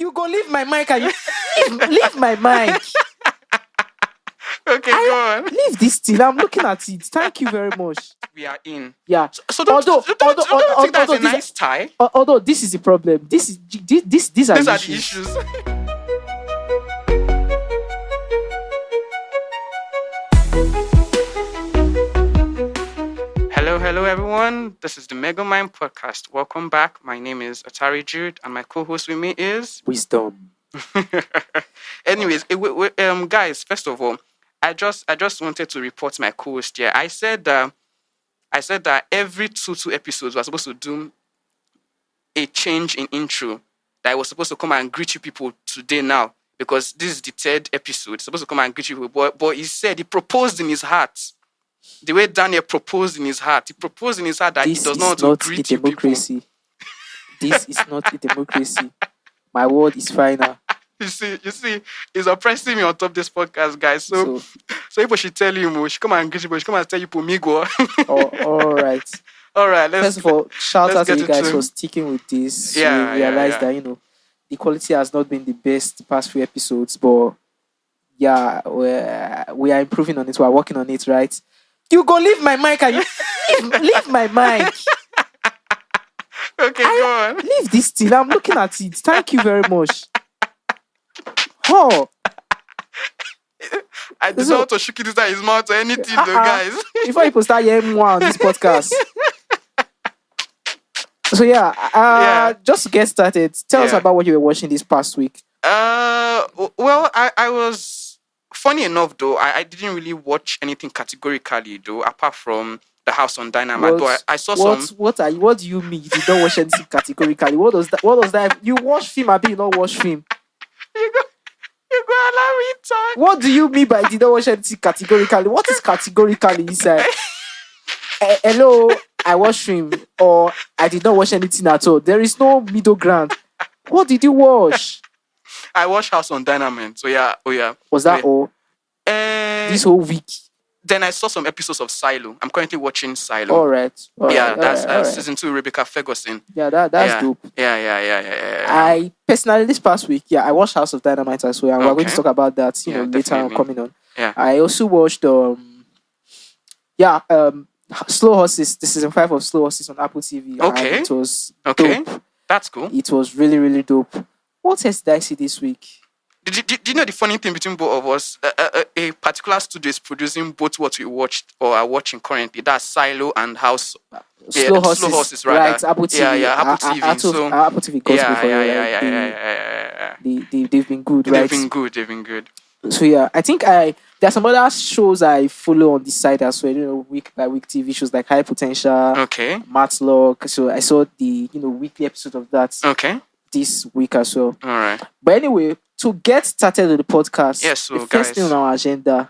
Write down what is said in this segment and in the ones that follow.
You go leave my mic and leave my mic. Okay, go on. Leave this thing. I'm looking at it. Thank you very much. We are in. Yeah. So don't you think that's a nice tie? Although this is the problem. These are These the are issues. the issues. Hello everyone. This is the Mega Mind Podcast. Welcome back. My name is Atari Jude, and my co-host with me is Wisdom. Anyways, guys. First of all, I just wanted to report my co-host here. I said that every two episodes we're supposed to do a change in intro. That I was supposed to come and greet you people today now because this is the third episode. It's supposed to come and greet you people, but he proposed in his heart. The way Daniel proposed in his heart, he proposed in his heart that he does not want to greet you people. This is not a democracy. My word is final. You see, he's oppressing me on top of this podcast, guys. So people should tell him, she come and greet you, she come and tell you, Migo. All right. All right. First of all, shout out to you guys for sticking with this. Yeah, we realize that the quality has not been the best the past few episodes, but yeah, we are improving on it. We are working on it, right? You go leave my mic and leave my mic. Okay, go on. Leave this thing. I'm looking at it. Thank you very much. Oh. I did not want to shook it inside his mouth or anything, though, guys. Before people start hearing more on this podcast. So just to get started, tell us about what you were watching this past week. Well, I was... Funny enough, though, I didn't really watch anything categorically, though, apart from the House on Dynamite. But I saw some... What do you mean you don't watch anything categorically? What does that... You watch film, you don't watch film. You go allow me talk. What do you mean by you don't watch anything categorically? What is categorically inside? Hello, I watch film, or I did not watch anything at all. There is no middle ground. What did you watch? I watched House on Dynamite. So yeah. Was that all? This whole week? Then I saw some episodes of Silo. I'm currently watching Silo. All right. That's season 2, Rebecca Ferguson. Yeah, that's dope. Yeah. I personally, this past week, I watched House of Dynamite as well, and we're going to talk about that, later on coming on. Yeah. I also watched Slow Horses, the season 5 of Slow Horses on Apple TV. Okay. And it was dope. That's cool. It was really, really dope. What else did I see this week? Did you know the funny thing between both of us? A particular studio is producing both what we watched or are watching currently. That's Silo and House. Slow Horses, rather. Right? Apple TV. Apple TV. Apple TV goes before. They've been good, right? They've been good. So I think there are some other shows I follow on this side as well. Week by week TV shows like High Potential. Okay. Matlock. So I saw the weekly episode of that. Okay. This week as well. All right. But anyway, to get started with the podcast, the first thing on our agenda,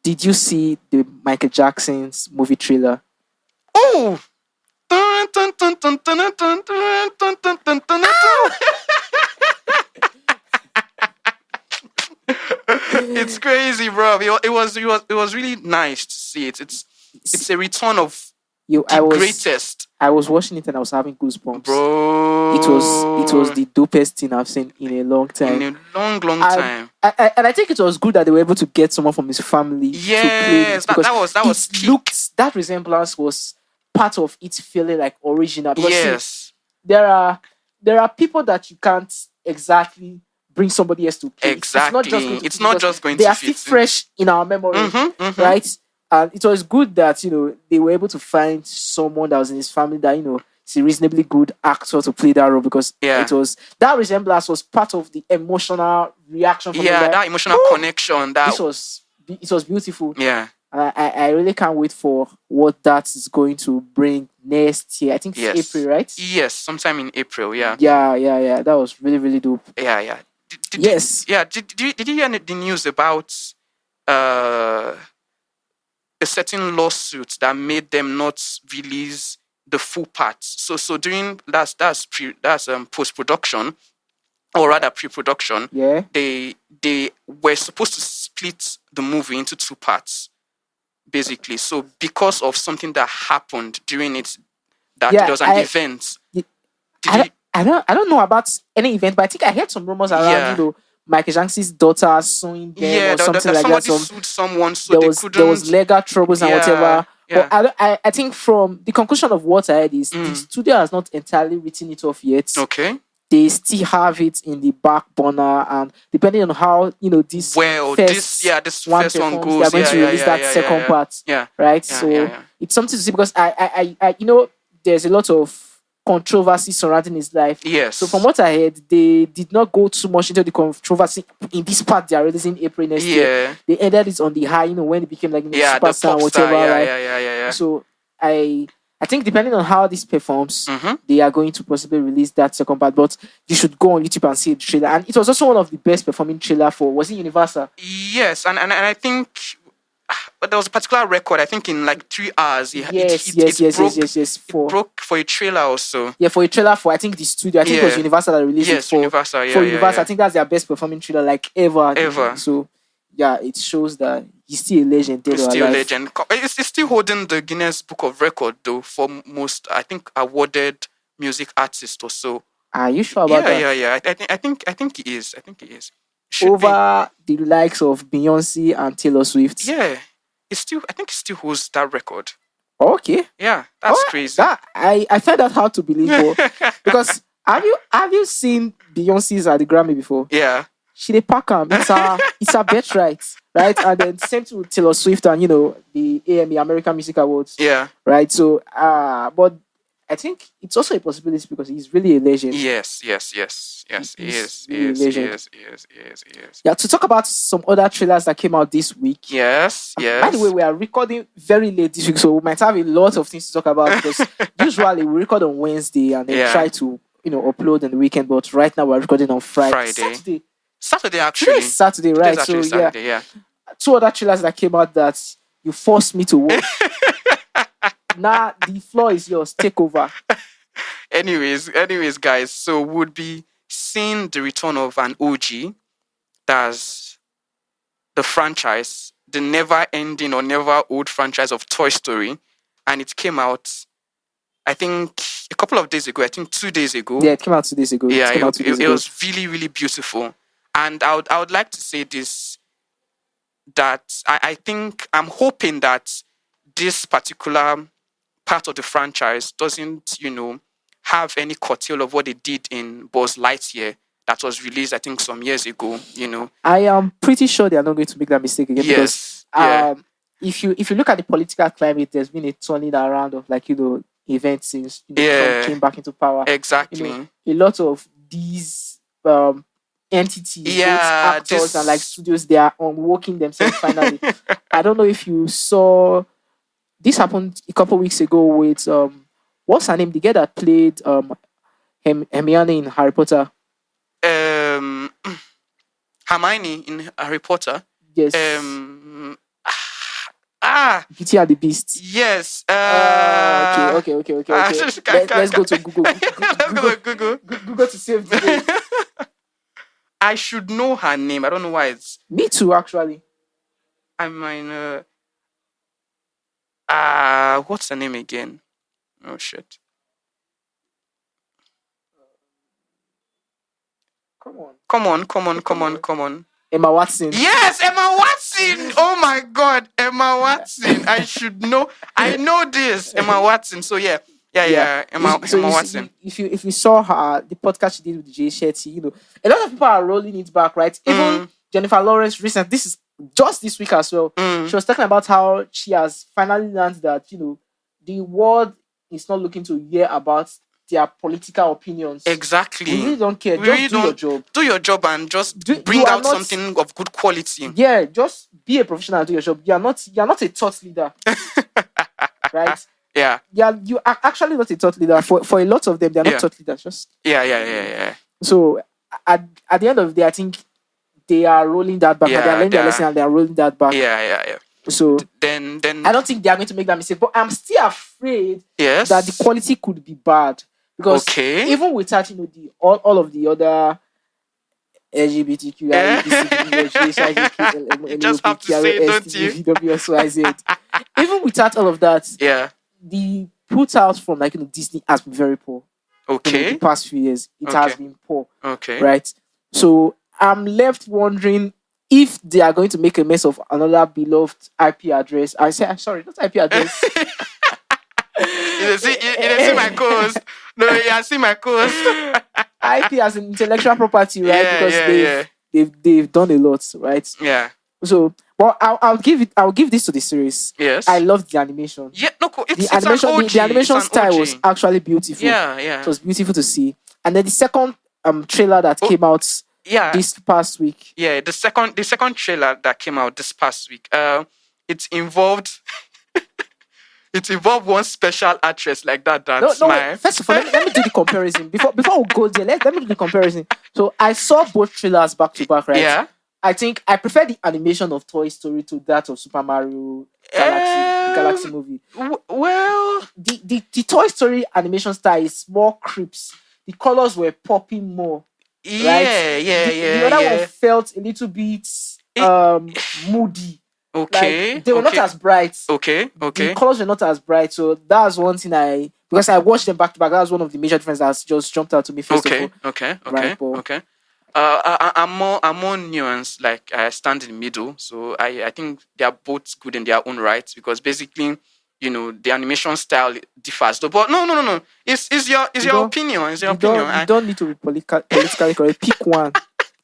did you see the Michael Jackson's movie trailer? Oh! It's crazy, bro. It was really nice to see it. It's a return of greatest. I was watching it and I was having goosebumps. Bro. It was the dopest thing I've seen in a long time. In a long time. And I think it was good that they were able to get someone from his family to play this. That was key. That resemblance was part of it feeling like original. Because yes. There are people that you can't exactly bring somebody else to play. Exactly. It's not just going to fit. They are still fresh in our memory, right? And it was good that, they were able to find someone that was in his family that, is a reasonably good actor to play that role, because that resemblance was part of the emotional reaction from that emotional connection. It was beautiful. Yeah. I really can't wait for what that is going to bring next year. I think it's April, right? Yes, sometime in April, yeah. Yeah. That was really, really dope. Yeah. Did you hear the news about a certain lawsuit that made them not release the full parts? So during that's post-production, or rather pre-production, they were supposed to split the movie into 2 parts, basically. So because of something that happened during it, there was an event. I don't know about any event, but I think I heard some rumors around, Michael Jackson's daughter suing them or something like that. Somebody sued someone, so there they was couldn't. legal troubles and whatever. Yeah. But I think from the conclusion of what I heard is the studio has not entirely written it off yet. Okay. They still have it in the back burner, and depending on how this this first one goes, they are going to release that second part. Yeah. Right. Yeah, so it's something to see, because I there's a lot of controversy surrounding his life. Yes. So from what I heard, they did not go too much into the controversy in this part they are releasing April next year. They ended it on the high, when it became like superstar, whatever. Yeah. So I think depending on how this performs, they are going to possibly release that second part. But you should go on YouTube and see the trailer. And it was also one of the best performing trailer was it Universal? Yes, and I think there was a particular record. I think in like 3 hours. It broke for a trailer also. Yeah, for a trailer for I think the studio. I think it was Universal that released it for Universal. For Universal, I think that's their best performing trailer like ever. Ever. So yeah, it shows that he's still a legend. He's still a legend. It's still holding the Guinness Book of Record though for most, I think, awarded music artist or so. Are you sure about that? Yeah. I think he is. Over the likes of Beyonce and Taylor Swift. Yeah, I think he still holds that record. Okay. Yeah, that's crazy. I find that hard to believe, because have you seen Beyonce's at the Grammy before? Yeah. She dey pack am. It's a birthright, right? And then same to Taylor Swift and the AMA, American Music Awards. Yeah. Right. So but I think it's also a possibility because he's really a legend. Yes. He is. Yeah. To talk about some other trailers that came out this week. Yes. By the way, we are recording very late this week, so we might have a lot of things to talk about, because usually we record on Wednesday and then try to upload on the weekend. But right now we're recording on Friday. Saturday actually. Today's Saturday, right? So Saturday, yeah. 2 other trailers that came out that you forced me to watch. Now the floor is yours. Take over. Anyways, guys. So we'll be seeing the return of an OG. That's the franchise, the never-ending or never-old franchise of Toy Story, and it came out, I think, a couple of days ago. I think 2 days ago. Yeah, it came out 2 days ago. Yeah, it was really, really beautiful. And I would like to say this, that I think I'm hoping that this particular part of the franchise doesn't, have any curtail of what they did in Buzz Lightyear that was released, I think, some years ago. I am pretty sure they are not going to make that mistake again. Yes. Because if you look at the political climate, there's been a turning around of events since Trump came back into power. Exactly. A lot of these entities, actors and studios, they are unworking themselves finally. I don't know if you saw this happened a couple of weeks ago with what's her name? The girl that played Hermione in Harry Potter. Hermione in Harry Potter. Yes. Beauty and the Beast. Yes. Okay. Let's go to Google. Google to save the day. I should know her name. I don't know why it's. Me too, actually. I mean, what's her name again? Oh shit! Come on! Emma Watson. Yes, Emma Watson. Oh my God, Emma Watson. I should know. I know this, Emma Watson. So yeah. Emma Watson. If you saw her, the podcast she did with Jay Shetty, a lot of people are rolling it back, right? Even Jennifer Lawrence recently, this is just this week as well. She was talking about how she has finally learned that the world is not looking to hear about their political opinions. Exactly. We really don't care. Just do your job. Do your job and just bring out something of good quality. Yeah, just be a professional and do your job. You're not a thought leader. Right? Yeah. You are actually not a thought leader. For a lot of them, they're not thought leaders. Yeah. So at the end of the day, I think they are rolling that back. They're learning their lesson and they're rolling that back. Yeah. So then I don't think they are going to make that mistake. But I'm still afraid that the quality could be bad. Because even without all of the other LGBTQ, you just have to say it, don't you? Even without all of that, yeah, the put out from Disney has been very poor. Okay. The past few years, it has been poor. Okay. Right. So I'm left wondering if they are going to make a mess of another beloved IP address. Sorry, not IP address. You see my course. No, you see my course. IP as an intellectual property, right? Because they've done a lot, right? Yeah. So, but I'll give this to the series. Yes. I loved the animation. Yeah, no, the animation style was actually beautiful. Yeah. It was beautiful to see. And then the second trailer that came out this past week. Yeah, the second trailer that came out this past week. It involved one special actress like that. Wait. First of all, let me do the comparison. Before we go there, let me do the comparison. So I saw both trailers back to back, right? Yeah. I think I prefer the animation of Toy Story to that of Super Mario Galaxy movie. Well, the Toy Story animation style is more crisp. The colors were popping more. Right? The other one felt a little bit moody. Okay. Like, they were not as bright. Okay. The colors were not as bright. So that's one thing because I watched them back to back. That was one of the major differences that just jumped out to me first of all. Okay. Right, I'm more nuanced. Like I stand in the middle. So I think they are both good in their own right because basically, the animation style differs. But no. It's your opinion. It's your opinion. You don't need to be politically correct. Pick one.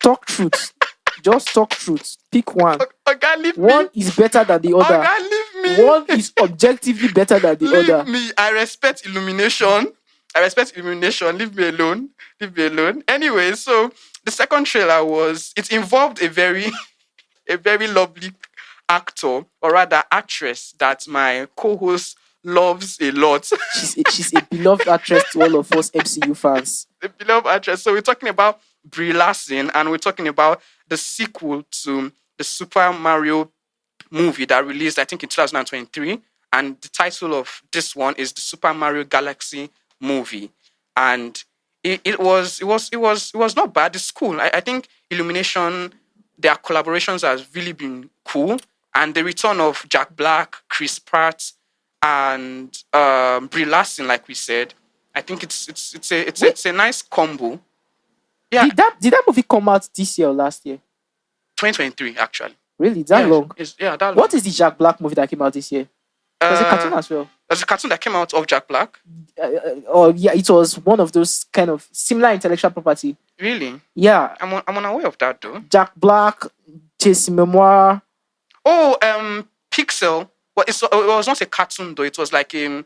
Talk truth. Just talk truth. Pick one. One is better than the other. Leave me. One is objectively better than the other. Leave me. I respect illumination. Leave me alone. Anyway, so the second trailer it involved a very lovely actor, or rather actress, that my co-host loves a lot. She's a beloved actress to all of us MCU fans. A beloved actress. So we're talking about Brie Larson, and we're talking about the sequel to the Super Mario movie that released, I think, in 2023. And the title of this one is the Super Mario Galaxy movie. And it was not bad. It's cool. I think Illumination, their collaborations has really been cool. And the return of Jack Black, Chris Pratt, and Brie Larson, like we said, I think it's a nice combo. Yeah. Did that movie come out this year or last year? 2023, actually. Really? That long? That long. What is the Jack Black movie that came out this year? Was it a cartoon as well? There's a cartoon that came out of Jack Black. It was one of those kind of similar intellectual property. Really? Yeah. I'm unaware of that though. Jack Black, Chase Memoir. Oh, Pixel. Well, it was not a cartoon though. It was like a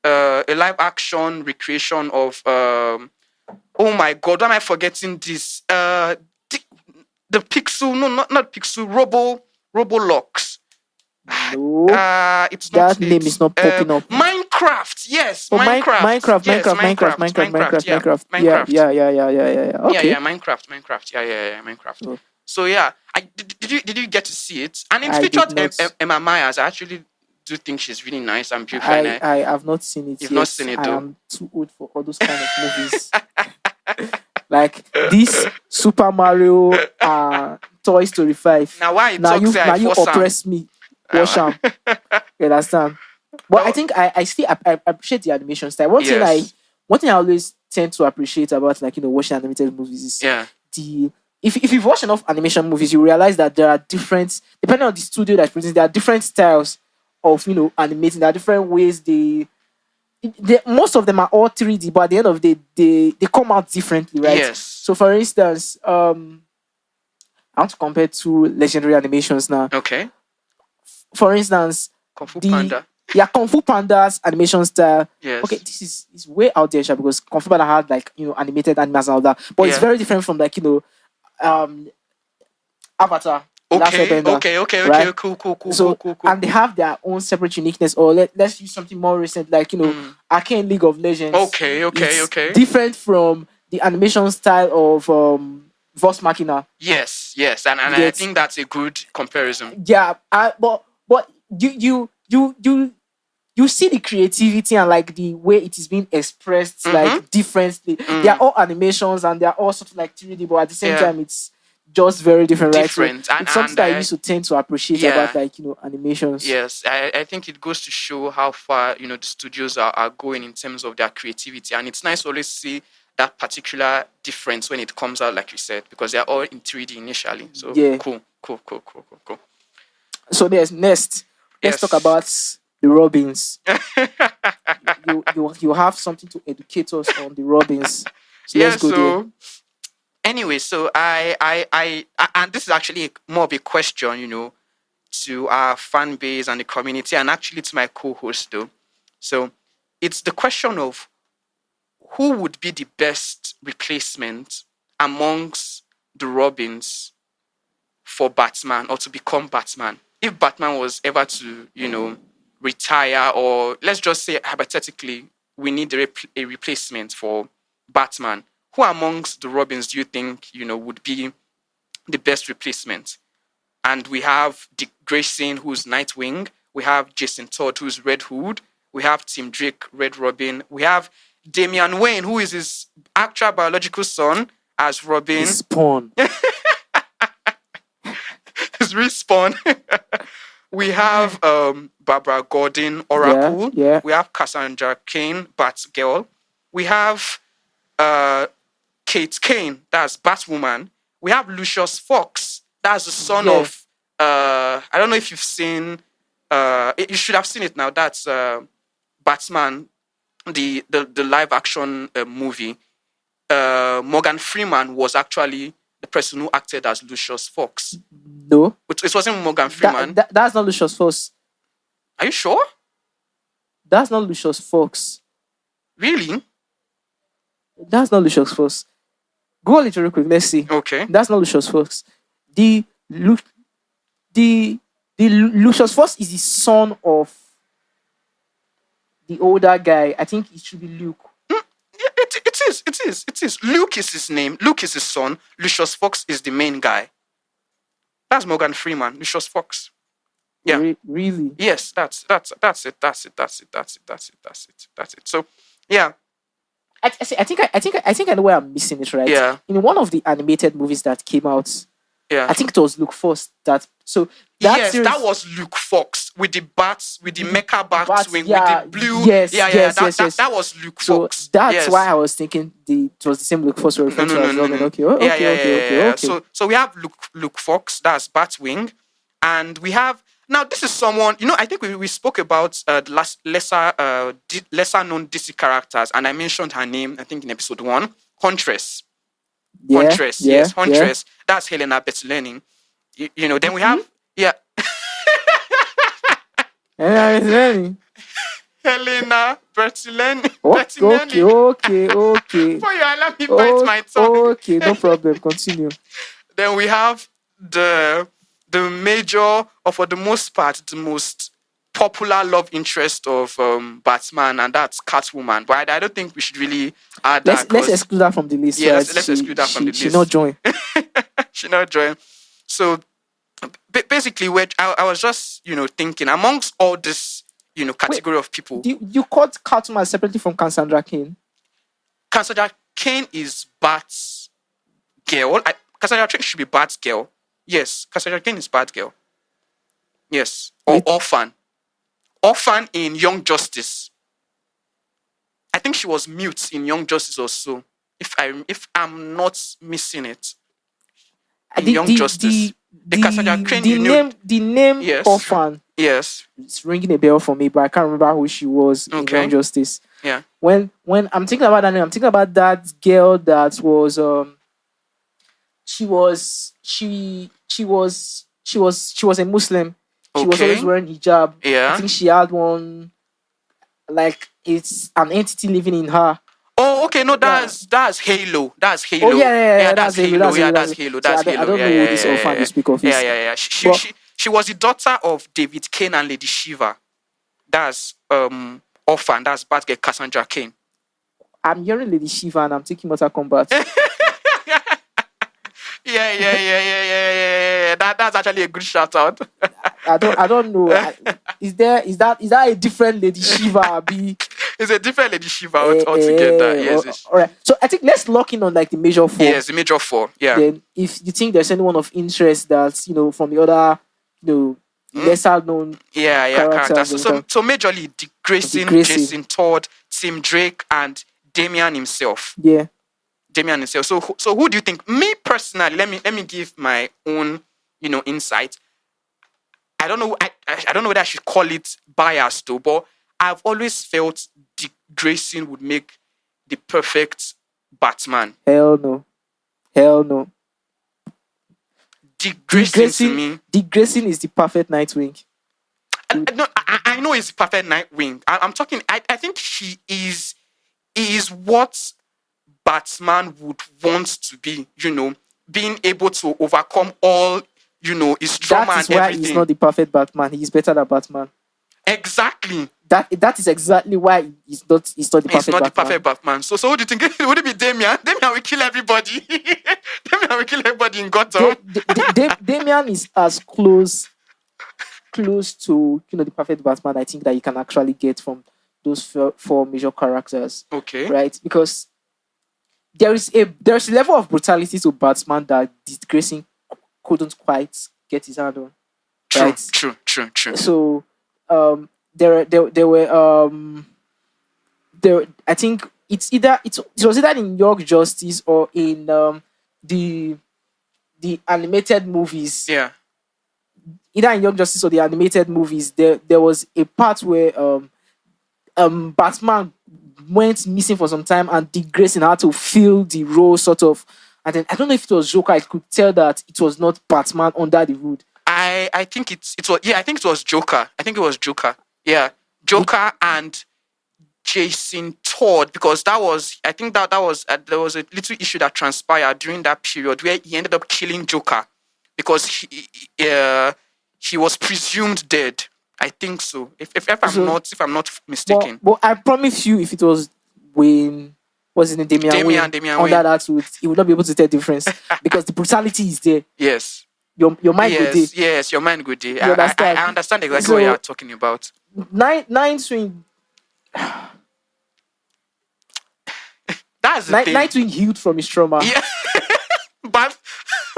live action recreation of oh my god, why am I forgetting this? The Pixel, no, not Pixel, Robolox. No, it's not that name is not popping up. Minecraft, yes. Minecraft. Yeah. Okay. Yeah, Minecraft. Yeah, Minecraft. Oh. So yeah, did you get to see it? And it featured Emma Myers. I actually do think she's really nice and beautiful. I have not seen it. You've not seen it though. I am too old for all those kind of movies. Like this Super Mario, Toy Story 5. Now you oppress me. Watch them. You understand? But I think I still appreciate the animation style. One thing I always tend to appreciate about watching animated movies is if you've watched enough animation movies, you realize that there are different, depending on the studio that's producing, there are different styles of animating. There are different ways most of them are all 3D, but at the end of the day, they come out differently, right? Yes. So, for instance, I want to compare two legendary animations now. Okay. For instance, Kung Fu Panda. Yeah, Kung Fu Panda's animation style. Yes. Okay, this is way out there, because Kung Fu Panda had animated animals and all that, but it's very different from Avatar. Okay, right? Cool. And they have their own separate uniqueness. Or let's use something more recent, Arcane League of Legends. Okay. Different from the animation style of Vox Machina. Yes, and I think that's a good comparison. Yeah, but you see the creativity and the way it is being expressed differently. They are all animations and they are all sort of 3D, but at the same time just very different, right? So different. it's something that I used to tend to appreciate about like, animations. Yes, I think it goes to show how far, the studios are going in terms of their creativity. And it's nice to always see that particular difference when it comes out, like you said, because they're all in 3D initially. So Yeah. cool. So there's next. Let's talk about the Robins. you have something to educate us on the Robins. So let's go there. Anyway, so I and this is actually more of a question, to our fan base and the community, and actually to my co-host though. So it's the question of who would be the best replacement amongst the Robins for Batman, or to become Batman. If Batman was ever to, retire, or let's just say hypothetically, we need a replacement for Batman, who amongst the Robins do you think, would be the best replacement? And we have Dick Grayson, who's Nightwing. We have Jason Todd, who's Red Hood. We have Tim Drake, Red Robin. We have Damian Wayne, who is his actual biological son, as Robin. His spawn. His respawn. We have Barbara Gordon, Oracle. Yeah. We have Cassandra Cain, Batgirl. We have Kate Kane, that's Batwoman. We have Lucius Fox, that's the son of I don't know if you've seen you should have seen it now. That's Batman, the live action movie. Morgan Freeman was actually the person who acted as Lucius Fox. No, it wasn't Morgan Freeman. That's not Lucius Fox. Are you sure? That's not Lucius Fox. Really? That's not Lucius Fox. Go on it real quick. Let's see. Okay. That's not Lucius Fox. The Lucius Fox is the son of the older guy. I think it should be Luke. It is. Luke is his name. Luke is his son. Lucius Fox is the main guy. That's Morgan Freeman. Lucius Fox. Yeah. Really? Yes, that's it. So, yeah. I think I know where I'm missing it, right? Yeah. In one of the animated movies that came out, yeah, I think it was Luke Fox that. So that series, that was Luke Fox with the bats, with the mecha bats wing, with the blue. Yes. That was Luke Fox. So that's why I was thinking it was the same Luke Fox we're referring to as Robin. Okay. So we have Luke Fox, that's Batwing, and we have now this is someone, I think we spoke about the lesser known DC characters, and I mentioned her name I think in episode 1, Huntress. Huntress. That's Helena Bertolini. Then we have Helena Bertolini. Okay. For you, let me bite my tongue. Okay, no problem. Continue. Then we have the major, or for the most part, the most popular love interest of Batman, and that's Catwoman. But I don't think we should really add that. Let's exclude that from the list. Yeah, let's exclude that from the list. She not join. She not join. So basically, I was just thinking amongst all this category of people. You called Catwoman separately from Cassandra Cain. Cassandra Cain is Bat's girl. Cassandra Cain should be Bat's girl. Yes, Cassandra Cain is Batgirl. Yes, or Orphan. Orphan in Young Justice. I think she was mute in Young Justice also. If I'm not missing it. In Young Justice. Cassandra Cain, the name yes. Orphan. Yes. It's ringing a bell for me, but I can't remember who she was in Young Justice. Yeah. When I'm thinking about that name, I'm thinking about that girl that was she was a Muslim. She was always wearing hijab. Yeah. I think she had one, like it's an entity living in her. Oh, okay. No, that's Halo. That's Halo. Oh yeah. That's Halo. That's Halo. That's Halo. I don't know who this orphan you speak of is. Yeah. She was the daughter of David Cain and Lady Shiva. That's Orphan. That's Batgirl Cassandra Cain. I'm hearing Lady Shiva and I'm taking Mortal Kombat. Yeah. That's actually a good shout out. I don't know. Is that a different Lady Shiva? It's a different lady Shiva altogether. Yes. All right. So I think let's lock in on like the major four. Yes, the major four. Yeah. Then if you think there's anyone of interest that's from the other lesser known characters. So majorly Dick Grayson, Jason Todd, Tim Drake, and Damian himself. Yeah. Damian himself. So who do you think? Me personally, let me give my own insight. I don't know. I don't know whether I should call it biased though, but I've always felt Dick Grayson would make the perfect Batman. Hell no. Dick Grayson to me. Dick Grayson is the perfect Nightwing. I know he's perfect Nightwing. I'm talking. I think he is what Batman would want to be. Being able to overcome all his trauma and everything. That is why he's not the perfect Batman. He's better than Batman. Exactly. That is exactly why he's not the perfect Batman. He's not the perfect Batman. So what do you think? Would it be Damian? Damian will kill everybody. Damian will kill everybody in Gotham. Damian is as close to the perfect Batman I think that you can actually get from those four major characters. Okay. Right? Because there's a level of brutality to Batman that Dick Grayson couldn't quite get his hand on. Right? True. So there were I think it was either in Young Justice or in the animated movies. Yeah. Either in Young Justice or the animated movies, there was a part where Batman went missing for some time and Dick Grayson had to fill the role sort of. And then I don't know if it was Joker. I could tell that it was not Batman under the hood. I think it was. Yeah, I think it was Joker. I think it was Joker. Yeah, Joker and Jason Todd, because that was. I think that was there was a little issue that transpired during that period where he ended up killing Joker because he was presumed dead. I think so. If I'm not mistaken. But I promise you, if it was Wayne. Was in Damian Wayne under that suit, he would not be able to tell the difference because the brutality is there. Yes. Your mind good day. Yes, your mind good day. I understand exactly what you're talking about. Nightwing. That's the thing. Nightwing healed from his trauma. Yeah.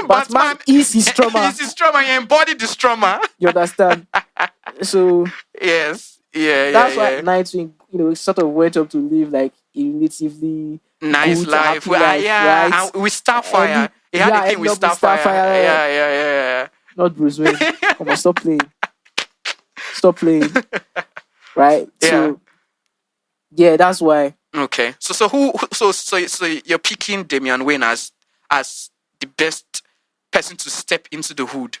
Batman is his trauma. He's his trauma. He embodied this trauma. You understand? So yes. Yeah. That's why Nightwing, sort of went up to live like a relatively nice good, life. Right? And with Starfire. He had a thing with Starfire. Yeah. Not Bruce Wayne. Come on, stop playing. Right? Yeah. So yeah, that's why. Okay. So you're picking Damian Wayne as the best person to step into the hood.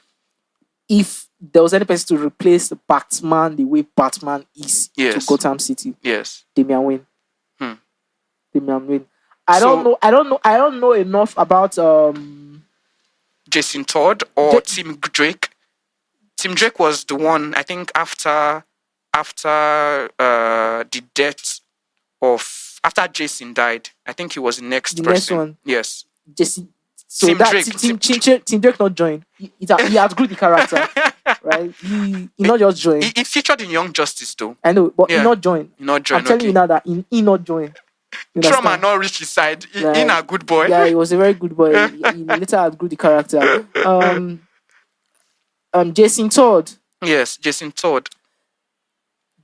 If there was any person to replace Batman the way Batman is to Gotham City, yes, Damian Wayne. Damian Wayne. I don't know enough about Jason Todd or Tim Drake. Tim Drake was the one I think after the death of after Jason died. I think he was the next person. Next one. Yes. Jason. So Tim Drake not joined. He outgrew the character, right? He not just joined. He featured in Young Justice though. I know, but he not joined. I'm telling you now that he not joined. Trauma not reach his side. He a good boy. Yeah, he was a very good boy. He later outgrew the character. Jason Todd. Yes, Jason Todd.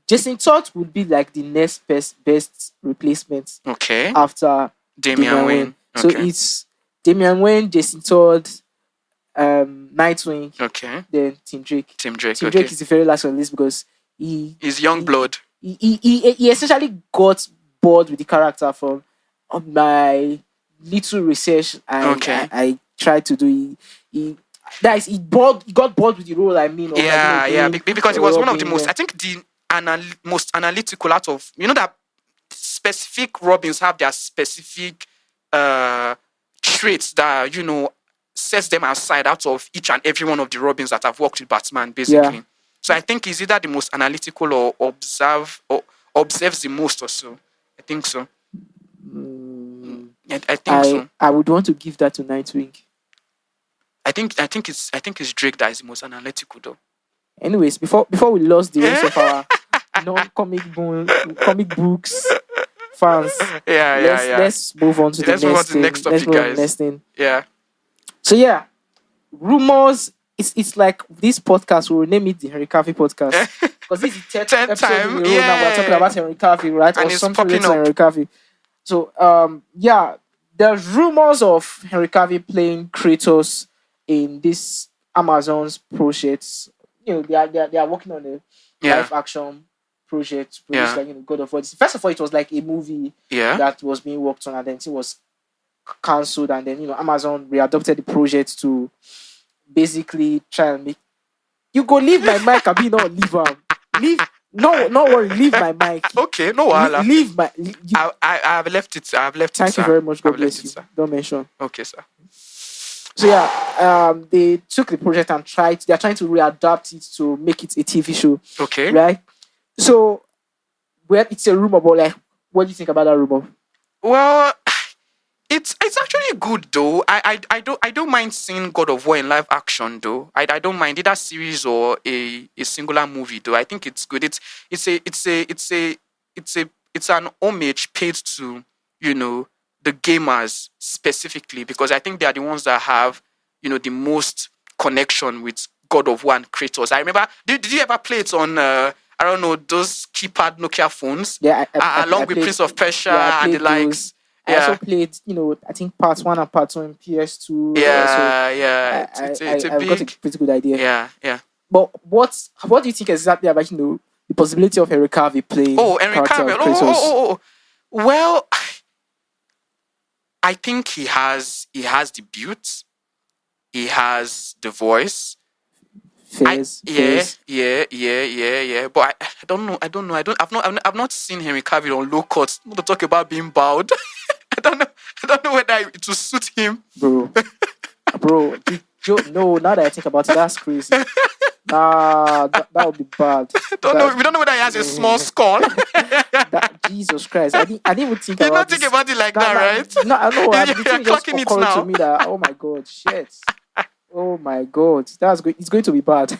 Jason Todd would be like the next best replacement. Okay. After Damian Wayne. So it's Damian Wayne, Jason Todd, Nightwing. Okay. Then Tim Drake. Tim Drake is the very last on the list because he's young blood. He essentially got bored with the character from my little research I tried to do. He got bored with the role. I mean, because it was one of the most. I think the most analytical out of that specific Robins have their specific traits that sets them aside out of each and every one of the Robins that have worked with Batman, basically. Yeah. So I think he's either the most analytical or observes the most or so. I think so. I think so. I would want to give that to Nightwing. I think it's Drake that is the most analytical though. Anyways, before we lost the rest of comic books fans. Let's move on to the next thing. Let's move on to the next thing. Yeah. So yeah, rumors. It's like this podcast. We'll name it the Henry Cavill podcast because this is the 10th episode in a row now. We're talking about Henry Cavill, right? And or it's something popping related to Henry Cavill. So yeah, there's rumors of Henry Cavill playing Kratos in this Amazon's projects. They are working on a live action project produced like God of War. First of all, it was like a movie that was being worked on, and then it was cancelled, and then Amazon readopted the project to basically try and make you go leave my mic. Abi not leave leave. No, not worry. Leave my mic. Okay, no worry. Leave my. I have left it. I have left it. Thank you very much. God bless you. Sir. Don't mention. Okay, sir. So yeah, they took the project and they're trying to readapt it to make it a TV show. Okay. Right. So, it's a rumor, but like, what do you think about that rumor? Well, it's actually good though. I don't mind seeing God of War in live action though. I don't mind either series or a singular movie though. I think it's good. It's an homage paid to the gamers specifically, because I think they are the ones that have the most connection with God of War and Kratos. I remember. Did you ever play it on? I don't know, those keypad Nokia phones. Yeah, along with Prince of Persia and the likes. I also played, I think part 1 and part 2 in PS2. Yeah. I've got a pretty good idea. Yeah. But what do you think exactly about the possibility of Henry Cavill playing? Oh, Henry Cavill. Oh. Well, I think he has the build, he has the voice. Yeah. But I don't know. I've not seen Henry Cavill on low cuts. Not to talk about being bowed. I don't know whether it will suit him. Bro, no. Now that I think about it, that's crazy. Nah, that would be bad. We don't know whether he has a small skull. Jesus Christ, I didn't even think about it. You don't think about it like that, right? No, I know. You're clocking it now. To me that, oh my God, shit. Oh my God, it's going to be bad.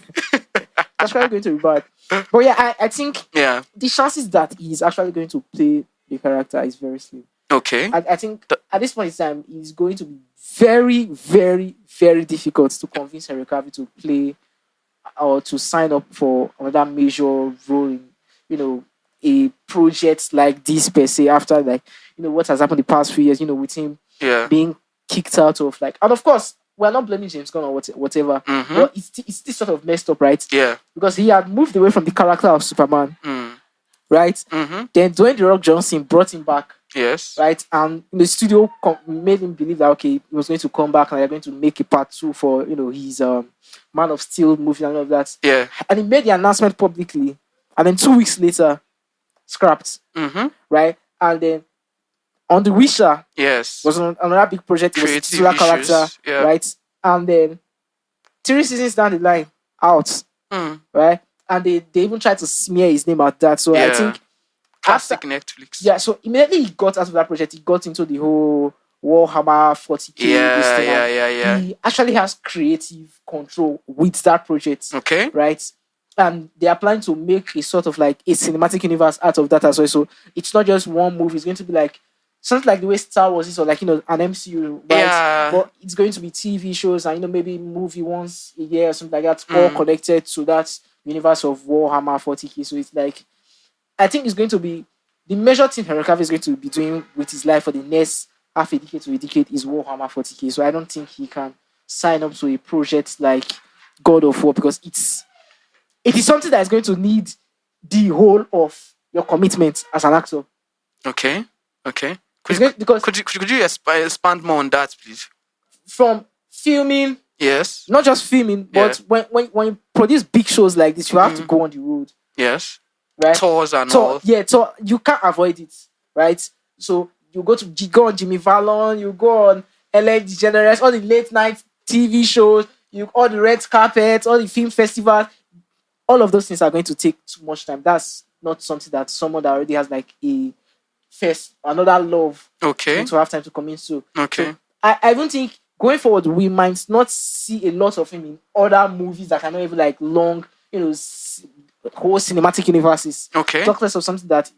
That's probably going to be bad. But yeah, I think the chances that he's actually going to play the character is very slim. Okay. I think at this point in time, it's going to be very, very, very difficult to convince Henry Cavill to play or to sign up for another major role in, a project like this per se, after what has happened the past few years, with him being kicked out of and of course, we're not blaming James Gunn or whatever. Mm-hmm. But it's still sort of messed up, right? Yeah. Because he had moved away from the character of Superman. Right? Mm-hmm. Then Dwayne The Rock Johnson brought him back. Yes. Right? And the studio made him believe that, okay, he was going to come back and they're going to make a part 2 for, his Man of Steel movie and all of that. Yeah. And he made the announcement publicly. And then 2 weeks later, scrapped. Mm-hmm. Right? And then on The Witcher, was another big project. It was a titular character, right? And then 3 seasons down the line, out, right? And they even tried to smear his name at that. So I think classic Netflix. Yeah. So immediately he got out of that project, he got into the whole Warhammer 40K. Yeah. He actually has creative control with that project. Okay. Right. And they are planning to make a sort of like a cinematic universe out of that as well. So it's not just one movie. It's going to be like something like the way Star Wars is, or like, an MCU, right? Yeah. But it's going to be TV shows and, maybe movie once a year or something like that, all connected to that universe of Warhammer 40K. So it's like, I think it's going to be, the major thing Henry Cavill is going to be doing with his life for the next half a decade to a decade is Warhammer 40K. So I don't think he can sign up to a project like God of War, because it is something that is going to need the whole of your commitment as an actor. Okay. Could you expand more on that, please? From filming, yes, not just filming, but when you produce big shows like this, you have to go on the road. Yes, right. Tours and all. Yeah, so you can't avoid it, right? So you go on Jimmy Fallon, you go on Ellen DeGeneres, all the late night TV shows, all the red carpets, all the film festivals. All of those things are going to take too much time. That's not something that someone that already has like another love to have time to commit to. Okay. So I don't think going forward we might not see a lot of him in other movies that are not even like long, whole cinematic universes. Okay. Talk less of something that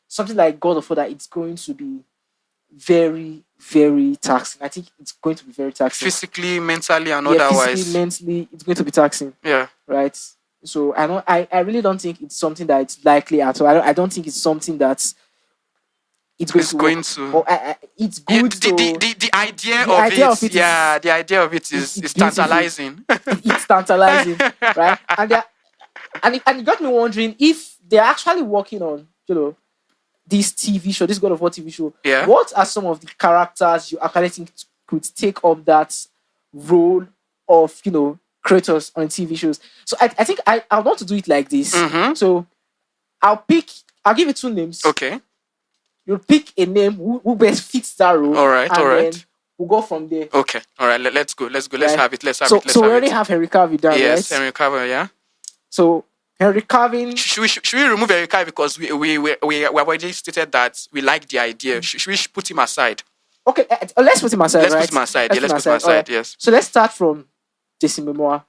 something like God of War that it's going to be very, very taxing. I think it's going to be very taxing. Physically, mentally, and otherwise. Physically, mentally, it's going to be taxing. Yeah. Right. So I really don't think it's something that it's likely at all. I don't think it's something that's it's going to. It's good. The idea of it. Yeah, the idea of it is tantalizing. It's tantalizing, right? And it got me wondering if they're actually working on, this TV show, this God of War TV show. Yeah. What are some of the characters you actually think could take up that role of, Kratos on TV shows? So I think I want to do it like this. Mm-hmm. So I'll give you 2 names. Okay. You'll pick a name who best fits that role. All right. Then we'll go from there. Okay. All right. Let's go. Let's Right. have it. So we already have Henry Cavill done, yes, right? Henry Cavill. Yeah. So Henry Cavill. Should we remove Henry Cavill because we already stated that we like the idea? Should we put him aside? Okay, let's put him aside. Let's put him aside. Let's put him aside. Right. Yes. So let's start from Jason Momoa.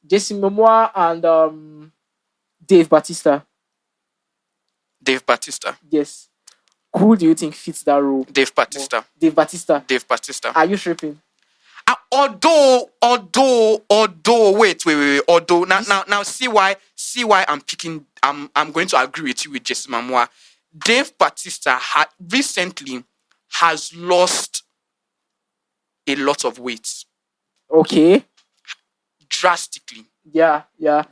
Jason Momoa and Dave Bautista. Dave Bautista. Yes. Who do you think fits that role? Dave Bautista. Oh, Dave Bautista. Dave Bautista. Are you tripping? Although, wait. Although now, see why I'm going to agree with you with Jason Momoa. Dave Bautista recently has lost a lot of weight. Okay. Drastically. Yeah.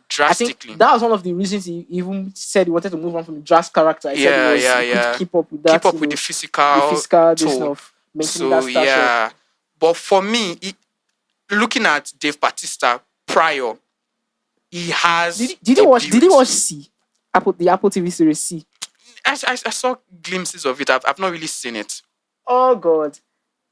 Drastically. I think that was one of the reasons he even said he wanted to move on from the Drax character. He said he could keep up with that. Keep up with the physical of maintaining that stature. Yeah. But for me, looking at Dave Bautista prior, he has. Did you watch C? The Apple TV series C? I saw glimpses of it. I've not really seen it. Oh God!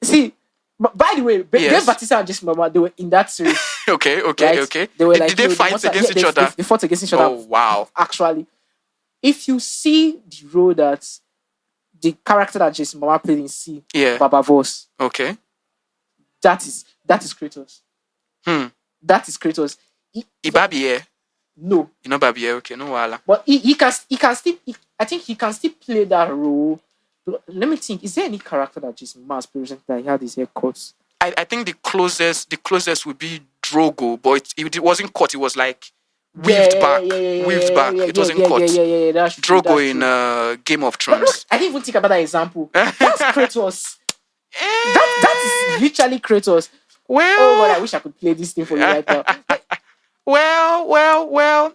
See, by the way, Dave Bautista and Jason Momoa, they were in that series. Okay. Right? They were did they fight against each other? They fought against each other. Oh wow! Actually, if you see the role that the character that Jason Momoa played in C, Baba Voss. Okay. That is Kratos. That is Kratos. Ibabiye. No. You know Babiye, okay, no wala. But he can still. I think he can still play that role. Let me think. Is there any character that Jason Momoa has presented that he had his hair cut? I think the closest would be Drogo, but it wasn't cut. It was like weaved back. It wasn't cut. Yeah. That's true. Drogo in Game of Thrones. Look, I didn't even think about that example. That's Kratos. That is literally Kratos. Well, oh God, I wish I could play this thing for you right now. Well.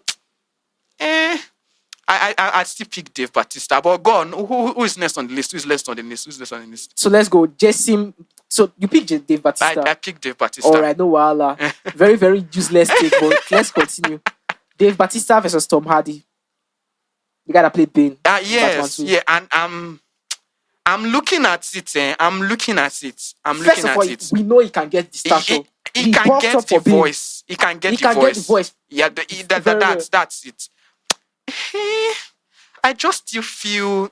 I still pick Dave Bautista, but go on. Who is next on the list? Who's next on the list? So let's go. Jason. So you pick Dave Bautista. I pick Dave Bautista. All right, no wala. Very, very useless take, but let's continue. Dave Bautista versus Tom Hardy. The guy that played Bane. Yes, yeah, and I'm looking at it. First of all, we know he can get the stature. He can get the voice. He can get the voice. Yeah, that's it. I just still feel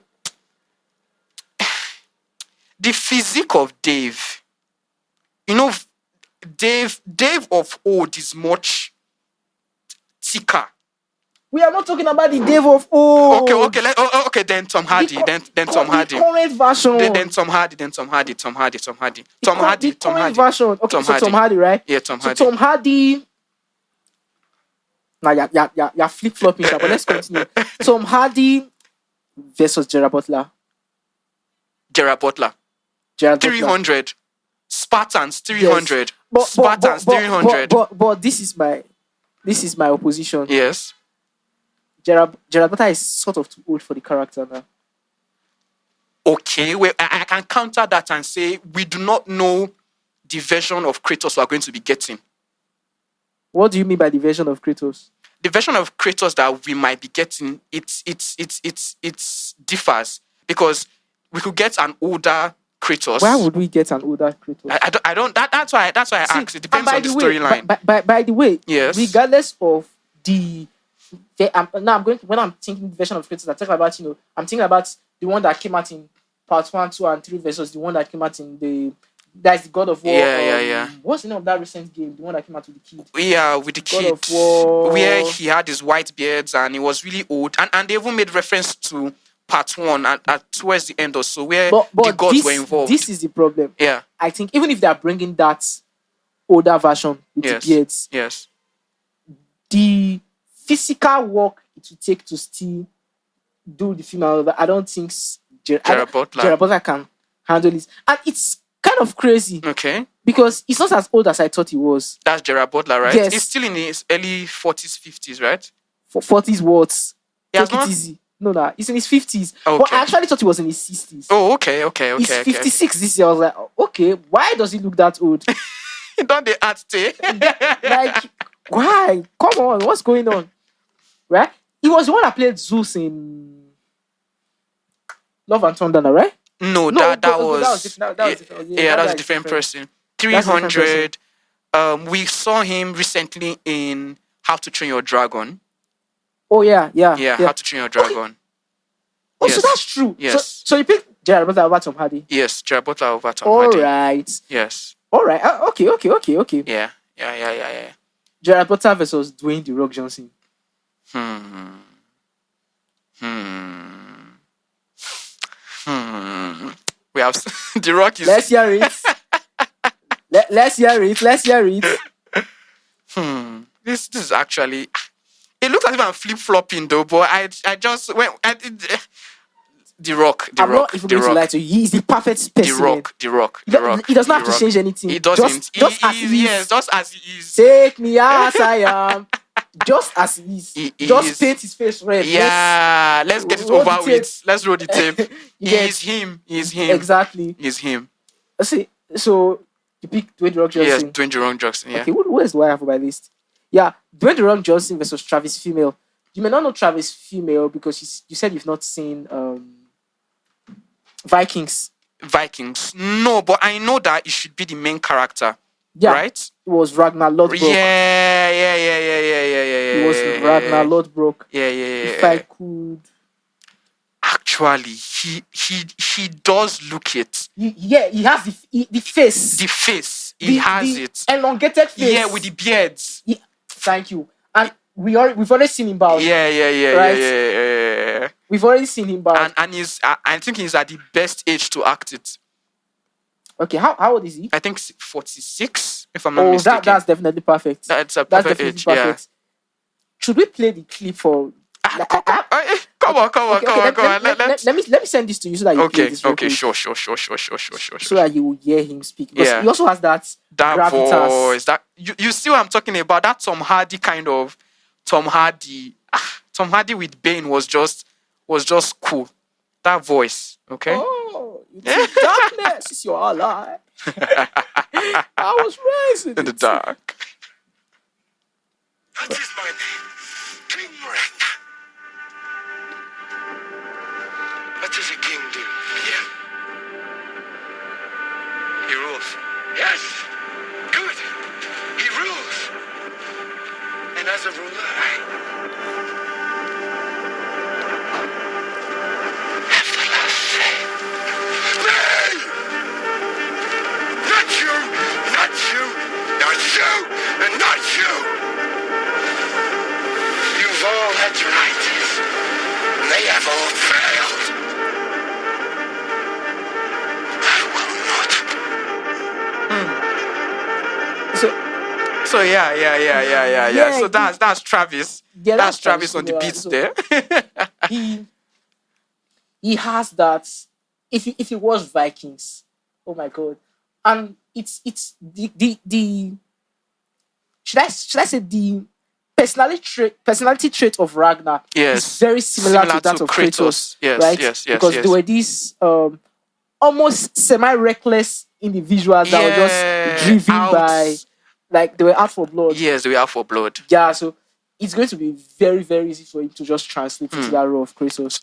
the physique of Dave. Dave of old is much thicker. We are not talking about the Dave of old. Okay. Then Tom Hardy. Then Tom Hardy. The current version. Then Tom Hardy. Current version. Okay, so Tom Hardy, right? Yeah, Tom Hardy. So Tom Hardy. Now, you're flip-flopping, but let's continue. Tom Hardy versus Gerard Butler. 300. Spartans, 300. Yes. Spartans, 300. But this is my opposition. Yes. Gerard Butler is sort of too old for the character now. Okay, well, I can counter that and say we do not know the version of Kratos we are going to be getting. What do you mean by the version of Kratos? The version of Kratos that we might be getting, it differs because we could get an older Kratos. Why would we get an older Kratos? I don't. That's why I asked. It depends on the storyline. By the way, yes. Regardless of when I'm thinking the version of Kratos, I'm thinking about the one that came out in part 1, 2, and 3 versus the one that came out in the That's the God of War. Yeah. What's the name of that recent game? The one that came out with the kid. Yeah, with the God kid. of War. Where he had his white beards and he was really old. And they even made reference to part 1 at towards the end or so, where the gods were involved. This is the problem. Yeah. I think even if they are bringing that older version with the beards, the physical work it will take to still do the female, I don't think Gerard Butler can handle it. And it's kind of crazy. Okay. Because he's not as old as I thought he was. That's Gerard Butler, right? Yes. He's still in his early 40s, 50s, right? For 40s what? Take it easy. No, he's in his 50s. Okay. But I actually thought he was in his 60s. Oh, okay. He's 56 this year. I was like, okay, why does he look that old? Don't they add stay? Like, why? Come on, what's going on? Right? He was the one that played Zeus in Love and Thunder, right? No, that was different. That was a different person. 300. We saw him recently in How to Train Your Dragon. Oh yeah. How to Train Your Dragon. Okay. Oh, yes. So that's true. Yes. So you picked Gerard Butler over Tom Hardy. Yes, Gerard Butler over Tom Hardy. All right. Yes. All right. Okay. Yeah. Gerard Butler versus Dwayne The Rock Johnson. We have The Rock is. Let's hear it. Let's hear it. This is actually. It looks as if I'm flip flopping though, but I just went. The Rock. I'm not even going to lie to you. He's the perfect specimen. The Rock. He doesn't have to change anything. He doesn't. Just as he is. Take me as I am. Just as he is. Just paint his face red. Yeah. Let's get it over with. Let's roll the tape. He's him. Exactly. He's him. See, so you pick Dwayne The Rock Johnson. Yes, Dwayne The Rock Johnson. Yeah. Okay, what else do I have on my list? Yeah, Dwayne The Rock Johnson versus Travis Fimmel. You may not know Travis Fimmel because you said you've not seen Vikings. No, but I know that it should be the main character. Yeah, right? It was Ragnar Lodbrok. Yeah. It was Ragnar Lodbrok. Yeah. If I could. Actually, he does look it. He has the face. The face. He has it. Elongated face. Yeah, with the beards. Thank you. And we've already seen him bout. Yeah. We've already seen him bout. And I think he's at the best age to act it. Okay, how old is he? I think 46, if I'm not mistaken. That's definitely perfect. That's a perfect age. Perfect. Yeah. Should we play the clip for? Come on. Let me send this to you so that you play this. Okay, sure. So that you will hear him speak. Because he also has that voice. That you see what I'm talking about? That Tom Hardy kind of Tom Hardy. Tom Hardy with Bane was just cool. That voice, okay? Oh, darkness is your ally. I was raised in the dark. That is my name, King Ring. What does a king do? Yeah. He rules. Yes. Good. He rules. And as a ruler, I have the last say. Nay! Not you! Not you! Not you! And not you! You've all had your ideas. And they have all failed. I will not. So yeah. So that's Travis. Yeah, that's Travis on the beats there. he has that. If it was Vikings, oh my god, and it's the should I say the personality trait of Ragnar is very similar to that of Kratos. Yes, right? Yes. Because there were these almost semi-reckless individuals that were just driven by, like, they were out for blood. Yes, they were out for blood. Yeah, so it's going to be very, very easy for him to just translate into that role of Kratos.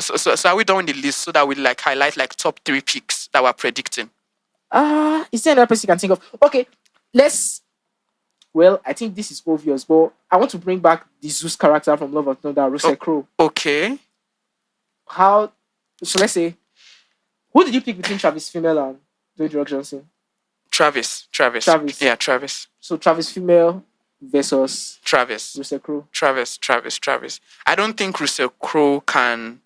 So are we done with the list so that we like highlight like top 3 picks that we're predicting? Is there another person you can think of? Okay, well, I think this is obvious, but I want to bring back the Zeus character from Love and Thunder, Russell Crowe. Okay. So let's say, who did you pick between Travis Fimmel and Dwayne The Rock Johnson. Travis. Yeah, Travis. So Travis female versus Travis. Russell Crowe. Travis. I don't think Russell Crowe can.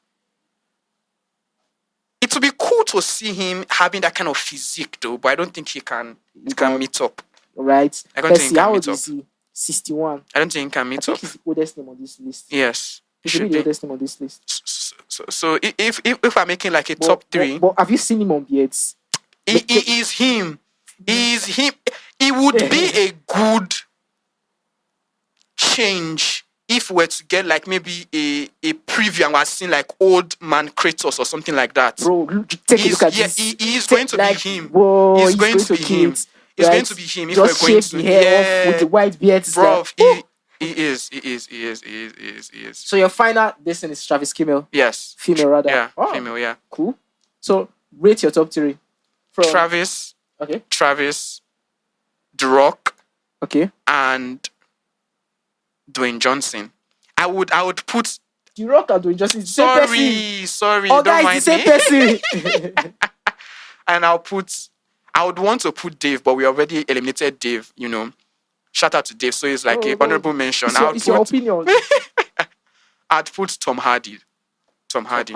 It would be cool to see him having that kind of physique, though, but I don't think he can meet up. Right. I don't think he can meet up. Is he? 61. I don't think he can meet up. He's the oldest name on this list. Yes. He should be the oldest name on this list. So if I'm making like a top three. But have you seen him on Beards? He is him. He is him. It would be a good change if we were to get like maybe a preview and we're seeing like old man Kratos or something like that. Bro, take a look at this. He is going to be him. Whoa, he's going to be him. It's going to be him if just we're going shave to the hair off with the white beard. Bro, he is. So your final destination is Travis Kimmel? Yes. Female rather. Yeah. Female, yeah. Cool. So rate your top three. Travis. Okay. Travis, The Rock. Okay. And Dwayne Johnson. I would put The Rock and Dwayne Johnson. Sorry. Oh, don't guys, mind the same person. And I would want to put Dave, but we already eliminated Dave, you know. Shout out to Dave. So it's like an honorable mention. It's your opinion. I'd put Tom Hardy. Tom Hardy.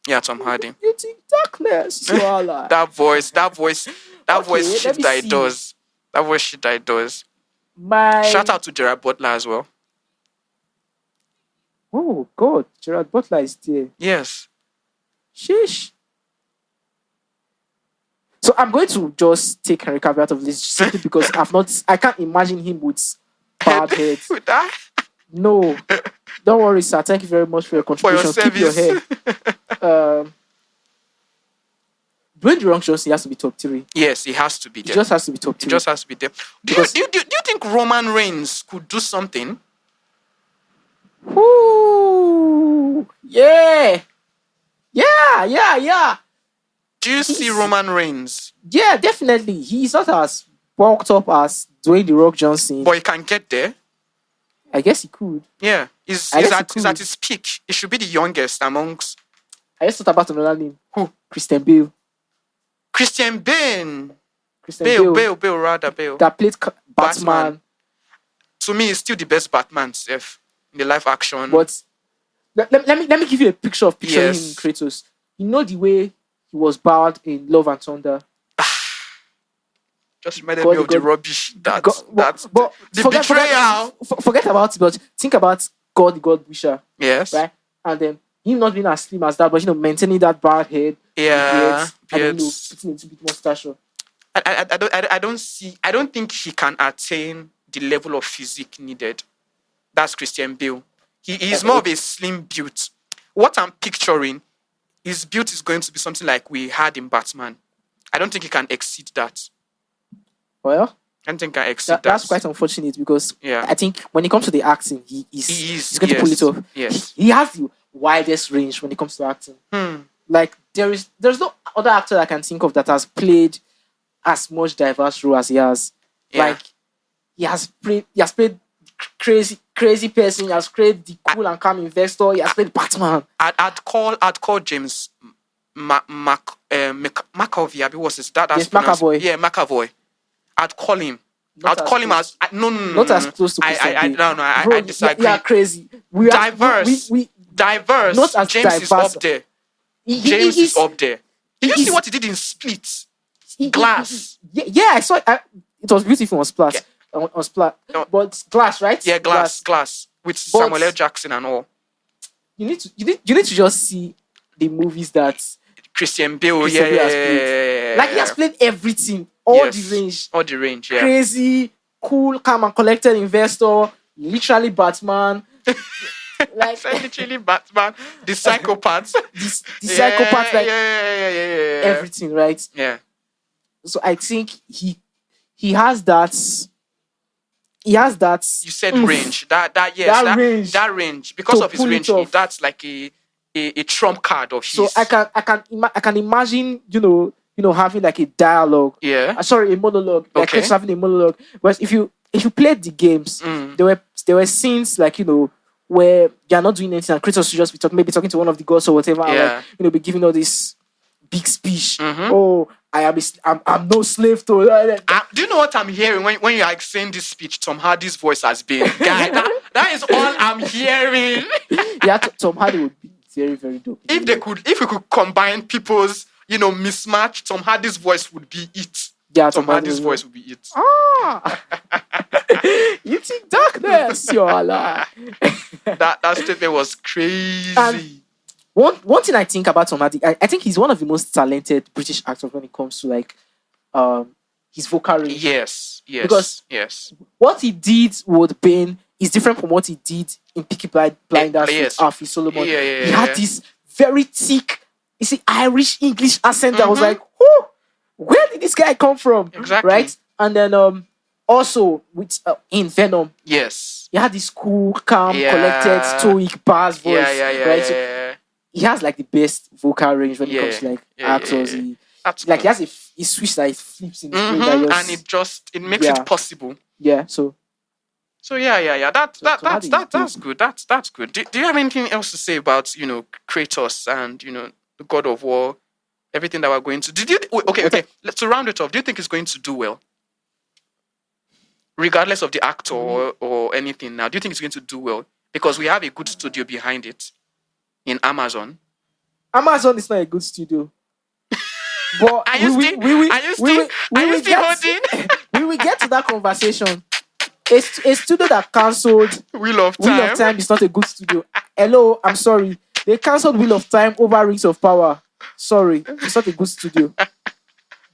Yeah, Tom Hardy. You think darkness. That voice shit that he does. That voice shit that he does. Shout out to Gerard Butler as well. Oh God, Gerard Butler is there. Yes. Sheesh. So I'm going to just take Henry Cavill out of this simply because I can't imagine him with bad head. With that? No. Don't worry, sir. Thank you very much for your contribution. Keep your hair. Dwayne The Rock Johnson has to be top 3. Yes, he has to be there. He just has to be top 3. He just has to be there. Do you think Roman Reigns could do something? Ooh, yeah. Do you see Roman Reigns? Yeah, definitely. He's not as bulked up as Dwayne The Rock Johnson. But he can get there. I guess he could. Yeah. He's at his peak. He should be the youngest amongst... I just thought about another name. Who? Christian Bale. Bale. That played Batman. To me, he's still the best Batman, Steph, in the live action. But let me give you a picture of him in Kratos. You know the way he was bowed in Love and Thunder. Just reminded me of the rubbish the betrayal. Forget about it, but think about God, the God Wisher. Yes. Right? And then him not being as slim as that, but maintaining that bald head. Yeah. And then, putting a little bit more stature. I don't think he can attain the level of physique needed. That's Christian Bale. He is more of a slim build. What I'm picturing, his build is going to be something like we had in Batman. I don't think he can exceed that. Well, I don't think I can exceed that. That's quite unfortunate because I think when it comes to the acting, he's going to pull it off. Yes. He has the widest range when it comes to acting. Like there's no other actor I can think of that has played as much diverse role as he has. Yeah. Like he has played crazy person. He has played the cool and calm investor. He has played Batman. I'd call James McAvoy. What's his that? Yes, McAvoy. Yeah, McAvoy. I'd call him. Not as close to Christian Bale. I disagree. Yeah, crazy. Diverse. Diverse. Not as James diverse. Is up there. James is up there. Did you see what he did in Split? Glass. Yeah, I saw it. It was beautiful on Splat. Yeah. On Splat. No. But Glass, right? Yeah, Glass. With Samuel L. Jackson and all. You need to just see the movies that Christian Bale has played. Like he has played everything. All the range. Yeah. Crazy, cool, calm and collected investor. Literally Batman. Literally Batman. The psychopath. the psychopath. Everything, right? Yeah. So I think he has that. He has that. You said range. That range. Because of his range, that's like a trump card of his. So I can imagine, having like a dialogue. Yeah. A monologue. Like Kratos having a monologue. Whereas if you played the games, there were scenes like, where you're not doing anything and Kratos should just be talking to one of the gods or whatever, and be giving all this big speech. Oh, I'm no slave to. Do you know what I'm hearing when you're like saying this speech? Tom Hardy's voice has been. Guy, that is all I'm hearing. Yeah, Tom Hardy would be very, very dope. If we could combine people's, mismatch, Tom Hardy's voice would be it. Yeah, Tom Hardy's voice would be it. You think darkness, you're alive. That statement was crazy. And one thing I think about Tom Hardy, I think he's one of the most talented British actors when it comes to like his vocal range. Yes. Because what he did with Bane is different from what he did in Peaky Blinders with Alfie Solomon. He had this very thick, Irish English accent that was like, where did this guy come from? Exactly. Right? And then also with in Venom. Yes. He had this cool, calm, collected, stoic bass voice. Right? So he has like the best vocal range when it comes to like actors. He has a switch that it flips in his brain and it makes it possible. Yeah. So that's good. That's good. Do you have anything else to say about Kratos and the God of War, everything that we're going to? Okay. Let's round it off. Do you think it's going to do well, regardless of the actor or anything? Now, do you think it's going to do well because we have a good studio behind it in Amazon? Amazon is not a good studio. But we will get to that conversation. A studio that cancelled Wheel of Time is not a good studio. Hello, I'm sorry. They cancelled Wheel of Time over Rings of Power. Sorry, it's not a good studio.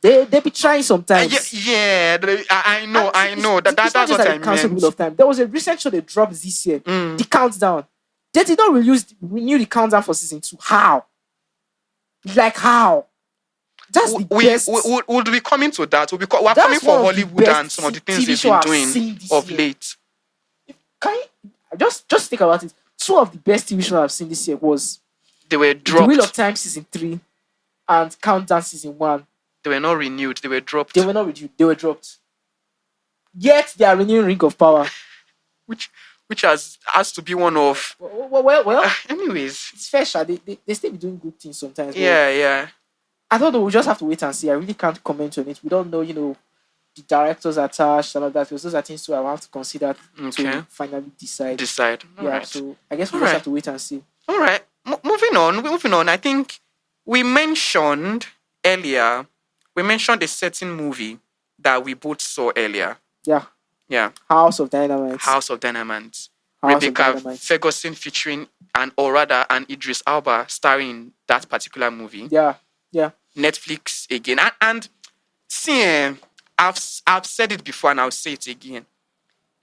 They be trying sometimes. I know. That's what I meant. Wheel of Time. There was a recent show they dropped this year. The Countdown. They did not renew the Countdown for season 2. How? Like how? That's the best. Would we come into that? We're coming for Hollywood and some of the things they've been doing of late. Can you just think about it? 2 of the best TV shows I've seen this year was they were dropped. The Wheel of Time season 3 and Countdown season 1. They were not renewed. They were dropped. They were not renewed. They were dropped. Yet they are renewing Ring of Power, which has to be one of. Well. Anyways, it's fair, Sha. They still be doing good things sometimes. Yeah. I don't know. We just have to wait and see. I really can't comment on it. We don't know, the directors attached and all that. Because those are things too I have to consider to finally decide. Right. So I guess we just have to wait and see. All right. Moving on. I think we mentioned earlier. We mentioned a certain movie that we both saw earlier. Yeah. House of Dynamite. Rebecca Ferguson featuring and Idris Elba starring in that particular movie. Yeah. Netflix again. And see, I've said it before and I'll say it again.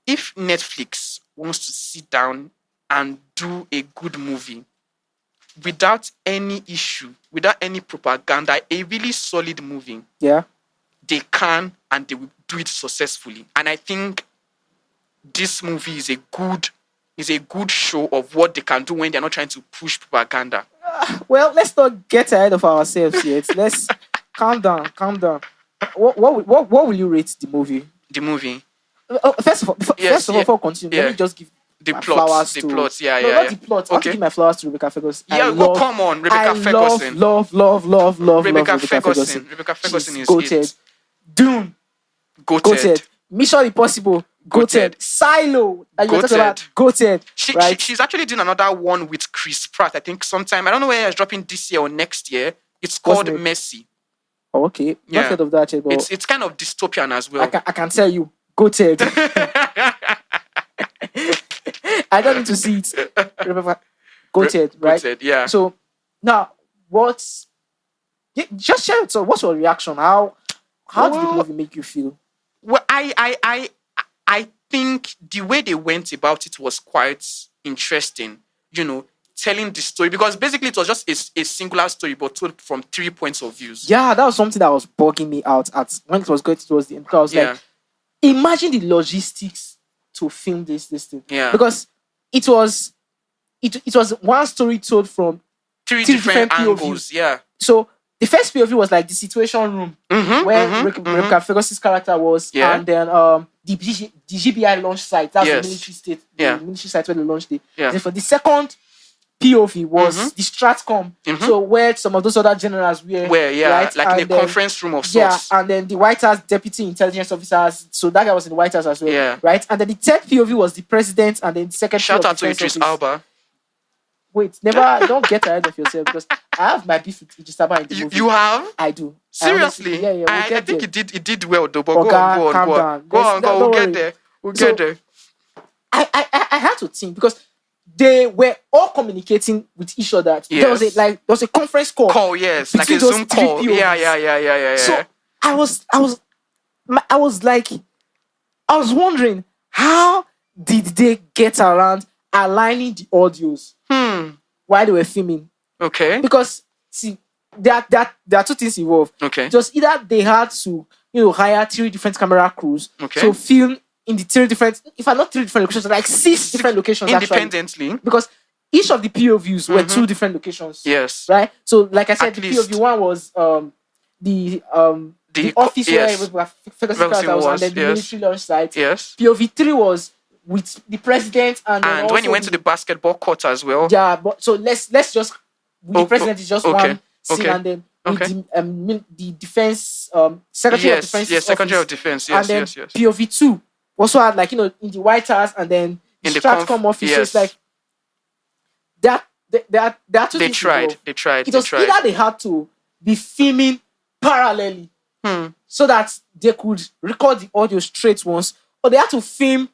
If Netflix wants to sit down and do a good movie without any issue, without any propaganda, a really solid movie, they can and they will do it successfully. And I think this movie is a good show of what they can do when they're not trying to push propaganda. Well, let's not get ahead of ourselves yet. Let's calm down. What will you rate the movie? The movie. First of all, before continue, let me just give the my plot. Flowers The to, plot. No, not the plot. I want to give my flowers to Rebecca Ferguson. Come on, Rebecca Ferguson. Love Rebecca Ferguson. Rebecca Ferguson is goated. Dune. Goated. Mission Impossible. Goated. Silo. Goated. She's actually doing another one with Chris Pratt. I think sometime. I don't know whether it's dropping this year or next year. It's called Messi. Oh, okay. Not heard of that yet, but it's kind of dystopian as well. I can tell you. Goated. I don't need to see it. Remember, goated, right? Goated, yeah. So now, just share it. So, what's your reaction? How did the movie make you feel? Well, I think the way they went about it was quite interesting. Telling the story, because basically it was just a singular story, but told from 3 points of views. Yeah, that was something that was bugging me out at when it was going towards the end. Because I was like, imagine the logistics to film this thing. Yeah. Because it was one story told from three different angles. Yeah. So the first POV was like the situation room where Rebecca Ferguson's character was, and then the GBI launch site. That's the military state. The military site where they launched it. Yeah. Then for the second POV was the Stratcom. So where some of those other generals were. Right? Like and in a conference room of sorts. Yeah, and then the White House deputy intelligence officers. So that guy was in the White House as well. Yeah. Right? And then the third POV was the president and then the secretary Shout of out to Defense Idris Office. Elba. Wait, don't get ahead of yourself because I have my beef with Idris Elba in the movie. You have? I do. Seriously? Yeah, I think it did well though, but calm down. Go on. We'll get there. Get there. I had to think because they were all communicating with each other. Yes. There was a conference call. Yes, like a Zoom call. Yeah. So I was wondering how did they get around aligning the audios while they were filming? Okay. Because see, there are two things involved. Okay. Just either they had to hire 3 different camera crews to film in the 3 different, if not 3 different locations, like 6 different locations independently. Actually. Because each of the POVs were 2 different locations. Yes. Right? So like I said, At the least. POV one was the office where Ferguson was, and then the military launch site. Yes. POV 3 was with the president and when he went to the basketball court as well. Yeah, but so let's just the president is just one scene, and then with the defense secretary of defense. Yes, secretary of defense. Yes, and then POV 2 also had like in the White House and then in the Stratcom office. So it's like that. They tried. It was either they had to be filming parallelly so that they could record the audio straight once, or they had to film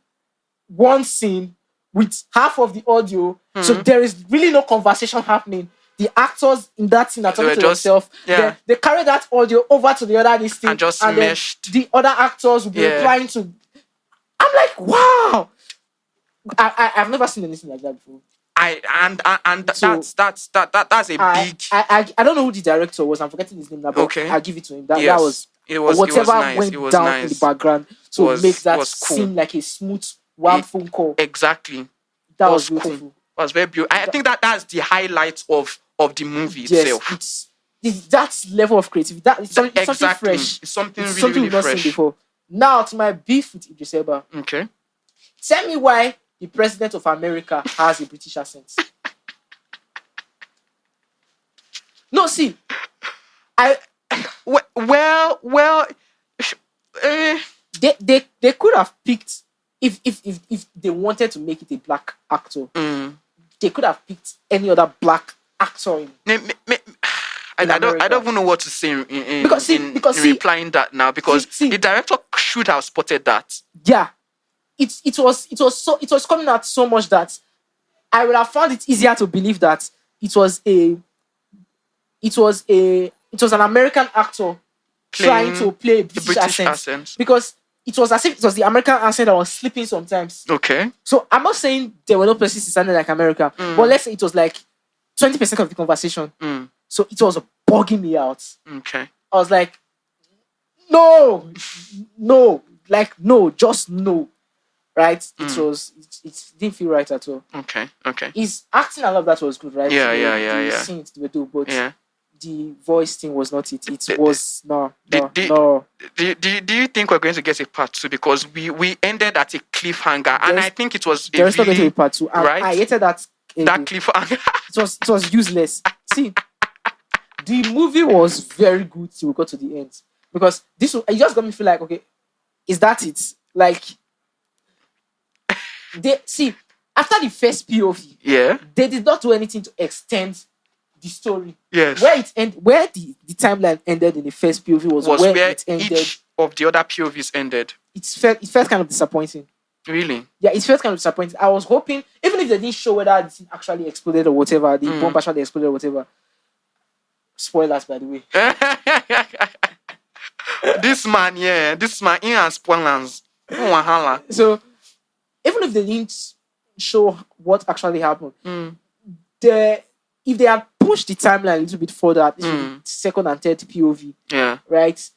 one scene with half of the audio, so there is really no conversation happening. The actors in that scene are talking to themselves. Yeah. They carry that audio over to the other listing and just and meshed. The other actors will be replying to. I'm like, wow! I've never seen anything like that before. That's a big. I don't know who the director was. I'm forgetting his name now, but I'll give it to him. That was whatever went down in the background to make that seem like a smooth phone call. Exactly. That was beautiful. Cool. It was very beautiful. I think that's the highlight of the movie itself. It's that level of creativity. It's something fresh. It's something really, something really we've not fresh. seen before. Now to my beef with Idris Elba. Okay. Tell me why the president of America has a British accent. No, see, they could have picked if they wanted to make it a black actor. They could have picked any other black actor in. I don't even know what to say in replying that now because the director should have spotted that. Yeah, it was coming out so much that I would have found it easier to believe that it was an American actor trying to play a British accent because it was as if it was the American accent that was slipping sometimes. Okay. So I'm not saying there were no places it sounded like America, but let's say it was like 20% of the conversation. So it was bugging me out. Okay. I was like, no, just no. Right? It didn't feel right at all. Okay. His acting, I love that was good, right? Yeah. Scenes they do, but yeah. The voice thing was not it. It was no. Do you think we're going to get a part 2? Because we ended at a cliffhanger, and I think it was there's not going to be part 2. Right? I hated that cliffhanger. It was useless. See, the movie was very good till we got to the end because it just got me feel like, okay, is that it? Like after the first POV, they did not do anything to extend the story. Yes. Where the timeline ended in the first POV was where it ended. Each of the other POVs ended. It felt kind of disappointing. Really? Yeah, it felt kind of disappointing. I was hoping, even if they didn't show whether the thing actually exploded or whatever, the bomb actually exploded or whatever. Spoilers, by the way. This man, he has spoilers. So, even if they didn't show what actually happened, if they had pushed the timeline a little bit further, this the second and third POV, right,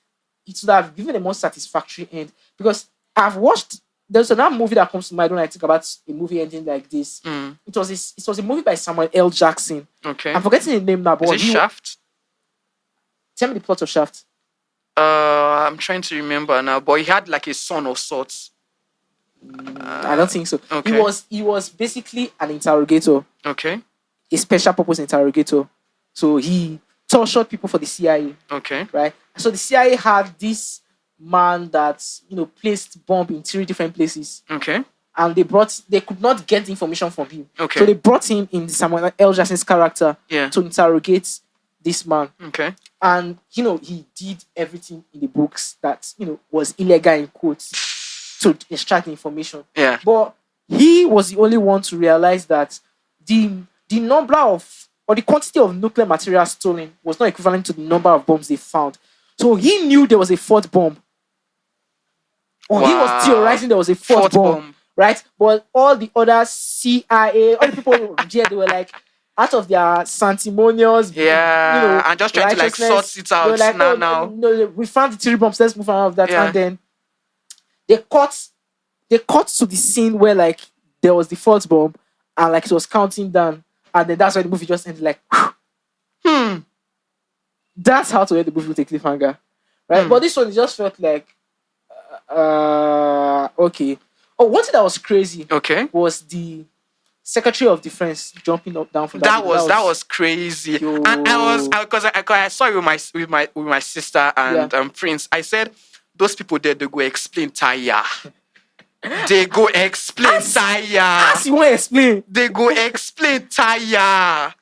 it would have given a more satisfactory end. Because I've watched, there's another movie that comes to mind when I think about a movie ending like this. It was a movie by Samuel L. Jackson. Okay. I'm forgetting the name now. But is it Shaft? Tell me the plot of Shaft. I'm trying to remember now, but he had like a son of sorts. I don't think so. Okay. He was basically an interrogator. Okay. a special purpose interrogator. So he tortured people for the CIA. Okay. Right. So the CIA had this man that placed bomb in 3 different places. Okay. And they could not get the information from him. Okay. So they brought him in Samuel L. Jackson's character to interrogate this man. Okay. And he did everything in the books that was illegal in quotes to extract the information. Yeah. But he was the only one to realize that the number of or the quantity of nuclear material stolen was not equivalent to the number of bombs they found. So he knew there was a 4th bomb. Or he was theorizing there was a fourth bomb. Right? But all the other CIA, all the people there, they were like, out of their sanctimonious, and just trying to like sort it out. They were like, now. We found the 3 bombs, let's move out of that. And then they cut to the scene where like there was the 4th bomb and like it was counting down. And then that's why the movie just ended like, That's how to end the movie with a cliffhanger. Right? But this one, it just felt like, okay. Oh, one thing that was crazy was the Secretary of Defense jumping up down from that was crazy. Yo. And I saw it with my sister and Prince. I said, those people there, they go explain Taya. They go explain Taya. As you want to explain. They go explain Taya.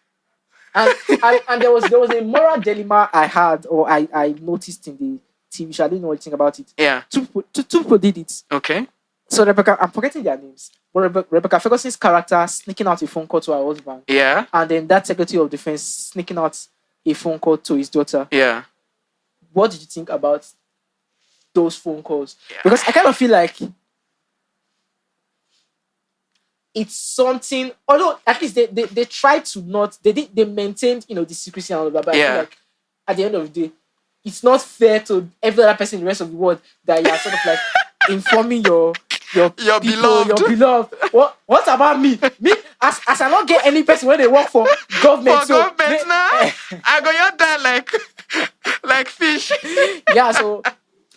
And there was a moral dilemma I had or I noticed in the TV show. I didn't know anything about it. Yeah. Two people did it. Okay. So Rebecca, I'm forgetting their names. But Rebecca Ferguson's character sneaking out a phone call to her husband. Yeah. And then that Secretary of Defense sneaking out a phone call to his daughter. Yeah. What did you think about those phone calls? Yeah. Because I kind of feel like it's something, although at least they tried to not, they maintained, the secrecy and all that, but I feel like at the end of the day, it's not fair to every other person in the rest of the world that you are sort of like informing your beloved. What about me? Me, as I not get any person when they work for government. For government now? I go your dad like fish. Yeah, so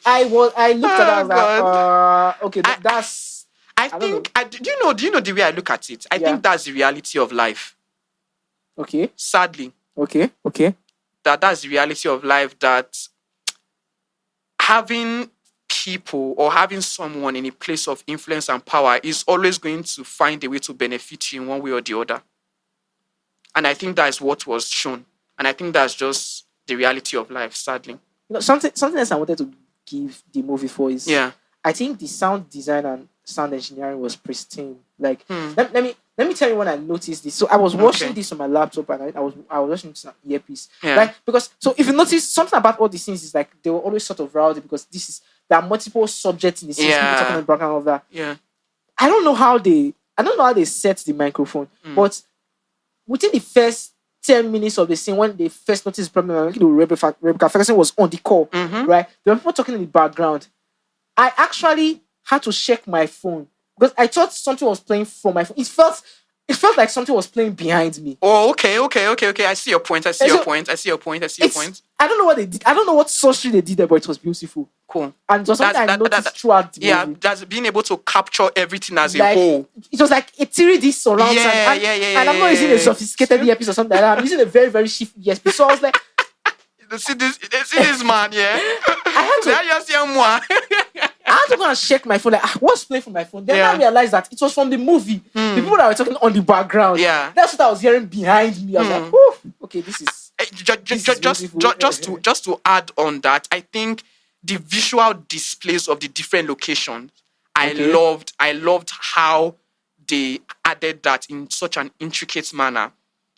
I looked at that, I was like, okay, that's... I think, do you know the way I look at it? I think that's the reality of life. Okay. Sadly. Okay. That's the reality of life, that having people or having someone in a place of influence and power is always going to find a way to benefit you in one way or the other. And I think that's what was shown. And I think that's just the reality of life, sadly. Something else I wanted to give the movie for is... I think the sound design and sound engineering was pristine. Like, let me tell you when I noticed this. So I was watching this on my laptop and I was watching this on earpiece. Right? Because, so if you notice, something about all these scenes is like, they were always sort of rowdy because there are multiple subjects in the scenes, people talking in the background of that. Yeah. I don't know how they set the microphone, but within the first 10 minutes of the scene, when they first noticed the problem, Rebecca Ferguson was on the call, right? There were people talking in the background. I actually had to check my phone because I thought something was playing from my phone. It felt like something was playing behind me. Oh, okay. I see your point. I see your point. I don't know what they did. I don't know what sorcery they did there, but it was beautiful. Cool. And it was something I noticed throughout the movie. Yeah, that's being able to capture everything as a whole. It was like a 3D surround sound. And I'm not using a sophisticated earpiece or something like that. I'm using a very, very shifty earpiece. So I was like, see this man, I had to go and check my phone. Like, what's playing from my phone? Then I realized that it was from the movie. The people that were talking on the background. Yeah. That's what I was hearing behind me. I was like, oh, okay, this is... Just to add on that, I think the visual displays of the different locations, I loved how they added that in such an intricate manner.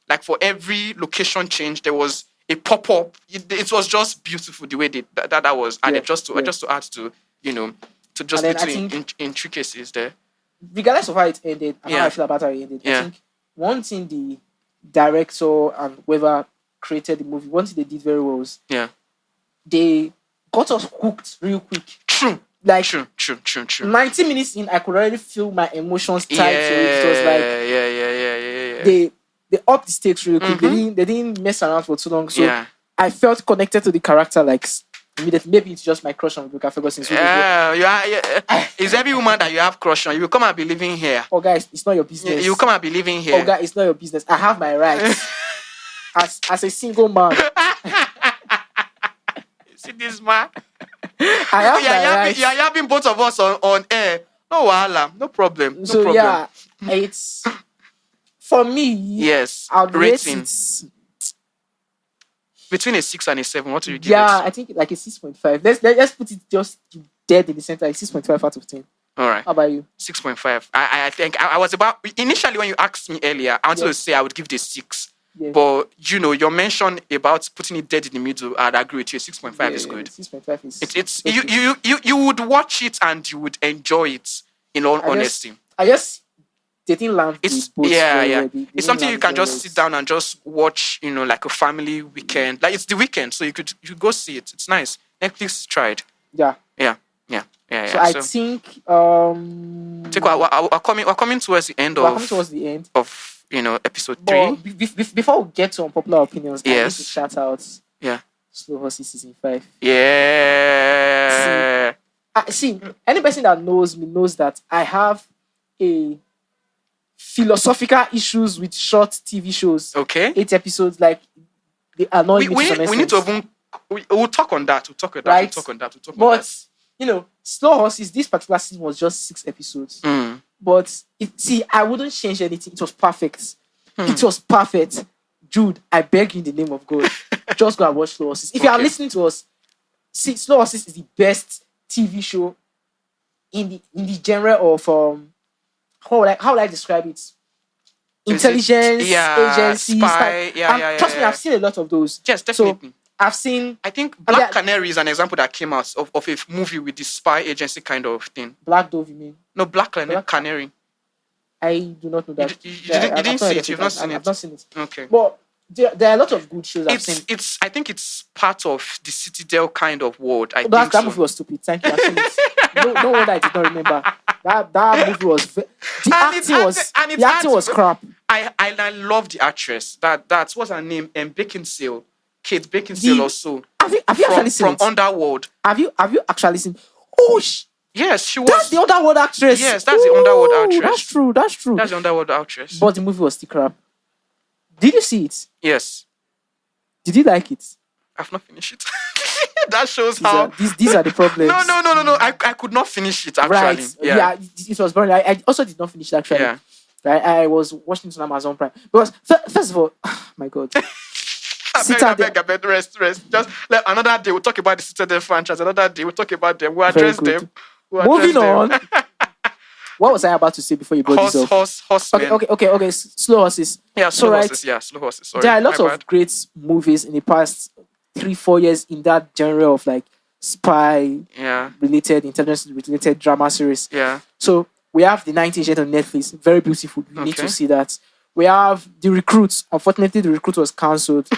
Like for every location change, there was a pop-up. It was just beautiful the way that was added, just to add to, to just little intricacies there. Regardless of how it ended, and how I feel about how it ended, I think one thing the director and whoever created the movie, one thing they did very well was they got us hooked real quick. True. Like true. 90 minutes in, I could already feel my emotions tied to it. It was like they upped the stakes real quick. They didn't mess around for too long. So I felt connected to the character like immediately. Maybe it's just my crush on Rebecca Ferguson. It's every woman that you have crush on. You will come and be living here. Oh, guys, it's not your business. You come and be living here. Oh, guys, it's not your business. I have my rights as a single man. See this man? I have my rights. You're having both of us on air. No wahala, no problem. So problem. yeah, it's for me. Yes, I'd rate rating. it Between a 6 and a 7, what do you give Yeah, it? I think like a 6.5. Let's put it just dead in the center, like 6.5 out of 10. All right. How about you? 6.5. I think I was about initially when you asked me earlier, I wanted to say I would give it a 6. Yeah. But your mention about putting it dead in the middle, I'd agree with you. 6.5 is good. 6.5 is it's you would watch it and you would enjoy it in all honesty. They didn't land. It's something you can just sit down and just watch, like a family weekend. Like it's the weekend, so you could go see it. It's nice. Netflix tried. Yeah. So I think we're coming towards the end of episode 3. Before we get to unpopular opinions, I need to shout out Slow Horses season 5. Yeah. See, any person that knows me knows that I have a philosophical issues with short TV shows. Okay. 8 episodes, like they annoy me to some extent. We need to we'll talk on that. We'll talk on that. But Slow Horses, this particular season was just 6 episodes. But I wouldn't change anything. It was perfect. It was perfect. Jude, I beg you in the name of God, just go and watch Slow Horses. If you are listening to us, see, Slow Horses is the best TV show in the genre of how would I describe it? Intelligence, agency, spy. Trust me, I've seen a lot of those. Yes, definitely. So, I've seen. I think Black Canary is an example that came out of a movie with the spy agency kind of thing. Black Dove, you mean? No, Black Canary. I do not know that. You didn't see it. You've not seen it. I've not seen it. Okay. But there are a lot of good shows I've seen. I think it's part of the Citadel kind of world. That movie was stupid. Thank you. I've seen it. No wonder I did not remember. That movie was. The acting was crap. I love the actress. That's what's her name? Beckinsale. Kate Beckinsale or so. Have you actually seen from Underworld? Have you actually seen? Oh, yes, she was. That's the Underworld actress. Yes, that's the Underworld actress. That's true. That's the Underworld actress. But the movie was still crap. Did you see it? Yes. Did you like it? I've not finished it. That shows how these are the problems. No. I could not finish it actually. Right. Yeah, it was boring. I also did not finish it actually. Yeah. Right. I was watching it on Amazon Prime because first of all, my God. I beg, rest. Just another day we'll talk about the Citadel franchise. Another day we'll talk about them. We'll address them. Moving on. What was I about to say before you brought this up? Horsemen. Okay. Slow Horses. Yeah, Slow Horses. Yeah, Slow Horses. Sorry, there are lots of great movies in the past 3-4 years in that genre of like spy related, intelligence related drama series. Yeah. So we have the 19th on Netflix. Very beautiful. You need to see that. We have The Recruit. Unfortunately, The Recruit was cancelled.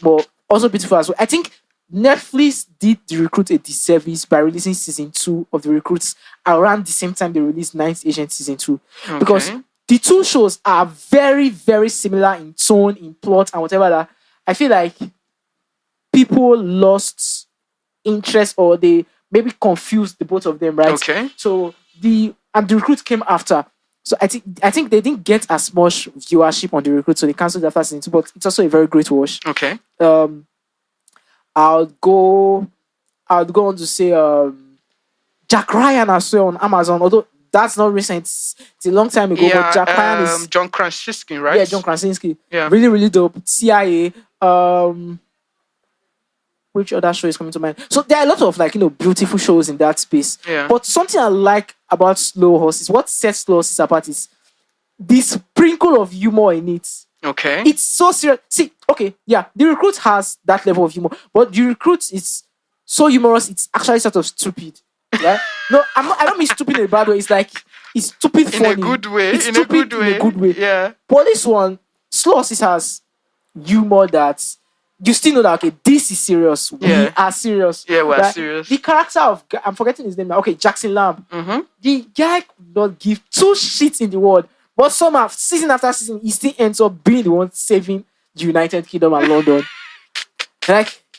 But also beautiful as well. I think Netflix did The Recruit a disservice by releasing season 2 of The Recruits around the same time they released Ninth Agent season 2. Okay. Because the two shows are very, very similar in tone, in plot, and whatever that. I feel like people lost interest or they maybe confused the both of them, right? Okay. So The Recruit came after. So I think they didn't get as much viewership on The Recruit, so they cancelled after season 2, but it's also a very great watch. Okay. I'll go on to say Jack Ryan as well on Amazon, although that's not recent. It's a long time ago, but Jack Ryan is John Krasinski, right? Yeah, John Krasinski. Yeah. Really, really dope. CIA. Which other show is coming to mind? So there are a lot of beautiful shows in that space. Yeah. But something I like about Slow Horses, what sets Slow Horses apart is the sprinkle of humor in it. Okay. It's so serious. See, okay, yeah, The Recruit has that level of humor, but The Recruit is so humorous, it's actually sort of stupid. Right? No, I don't mean stupid in a bad way. It's like it's stupid funny. In a good way. It's stupid in a good way. Yeah. But this one, Slow Horses has humor that you still know that this is serious. We are serious. Yeah, we're serious. The character of I'm forgetting his name now. Okay, Jackson Lamb. Mm-hmm. The guy could not give 2 shits in the world, but somehow season after season he still ends up being the one saving the United Kingdom and London.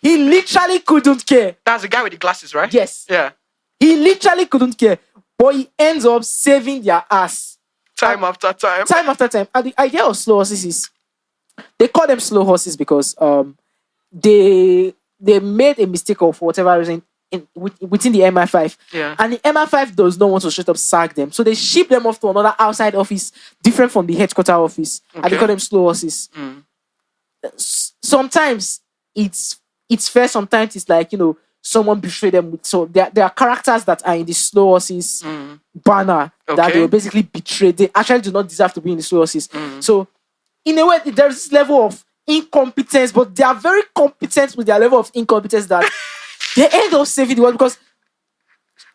He literally couldn't care. That's the guy with the glasses, right? Yes. Yeah. He literally couldn't care. But he ends up saving their ass. Time after time. Time after time. And the idea of slow horses is, they call them slow horses because they made a mistake of whatever reason within the MI5. Yeah. And the MI5 does not want to straight up sack them. So they ship them off to another outside office, different from the headquarter office. Okay. And they call them slow horses. Sometimes it's fair, sometimes it's like, someone betrayed them. So there are characters that are in the slow horses banner that they were basically betrayed. They actually do not deserve to be in the slow horses. So in a way, there's this level of incompetence, but they are very competent with their level of incompetence that they end up saving the world, because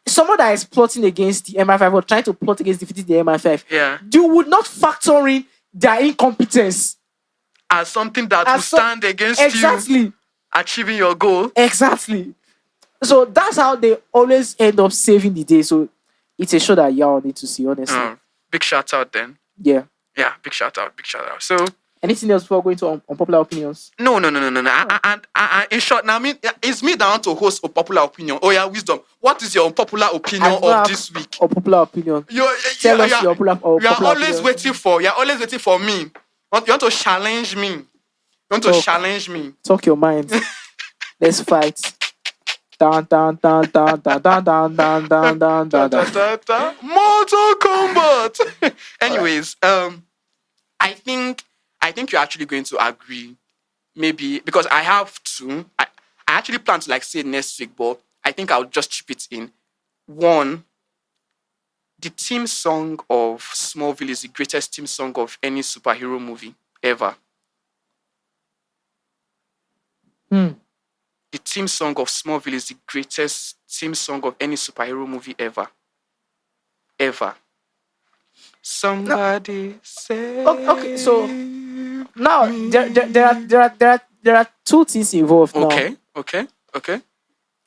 someone that is plotting against the MI5 or trying to plot against defeating the MI5, you would not factor in their incompetence as something that will stand against you achieving your goal. Exactly. So that's how they always end up saving the day. So it's a show that y'all need to see, honestly. Big shout out then. Yeah. Yeah, big shout out. So anything else before going to unpopular opinions? No. I in short, now it's me that want to host a popular opinion. Oh yeah, wisdom. What is your unpopular opinion of this week? Unpopular opinion. Tell us your popular opinion. You're always waiting for me. You want to challenge me. Challenge me. Talk your mind. Let's fight. Down. Mortal Kombat. Anyways, I think you're actually going to agree, maybe because I have to. I actually plan to say it next week, but I think I'll just chip it in. One, the theme song of Smallville is the greatest theme song of any superhero movie ever. The theme song of Smallville is the greatest theme song of any superhero movie ever. Somebody say. Okay, so now there are two things involved now. Okay.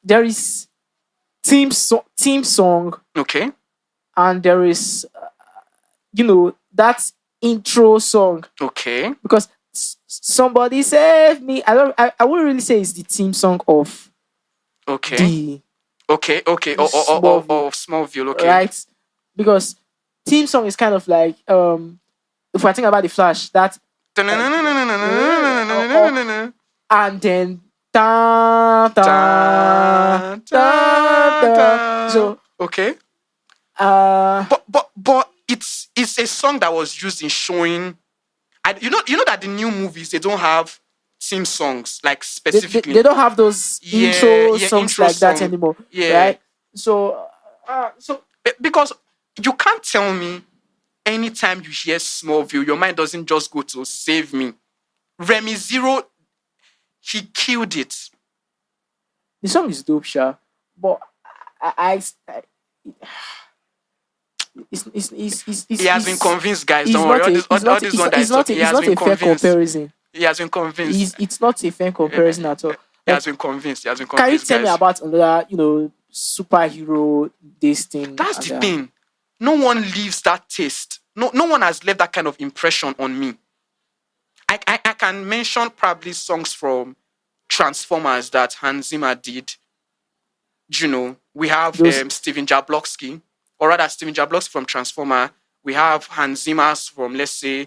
There is theme song. Okay. And there is, that intro song. Okay. Because somebody save me. I wouldn't really say it's the theme song of. Okay. Of Smallville. Okay. Right, because theme song is kind of like if we're thinking about the Flash, that and then so okay. But it's a song that was used in showing. You know that the new movies, they don't have theme songs specifically. They don't have those intro songs that anymore. Yeah. Right. So because you can't tell me anytime you hear Smallville, your mind doesn't just go to save me. Remy Zero, he killed it. The song is dope, sure, but he has been convinced, guys. Don't worry. It's not a fair comparison. He has been convinced. It's not a fair comparison at all. He has been convinced. Can you tell me about another, superhero this thing? That's the thing. No one leaves that taste. No one has left that kind of impression on me. I can mention probably songs from Transformers that Hans Zimmer did. We have Steven Jablowski, or rather Steven Jablowski from Transformer. We have Hans Zimmer from, let's say.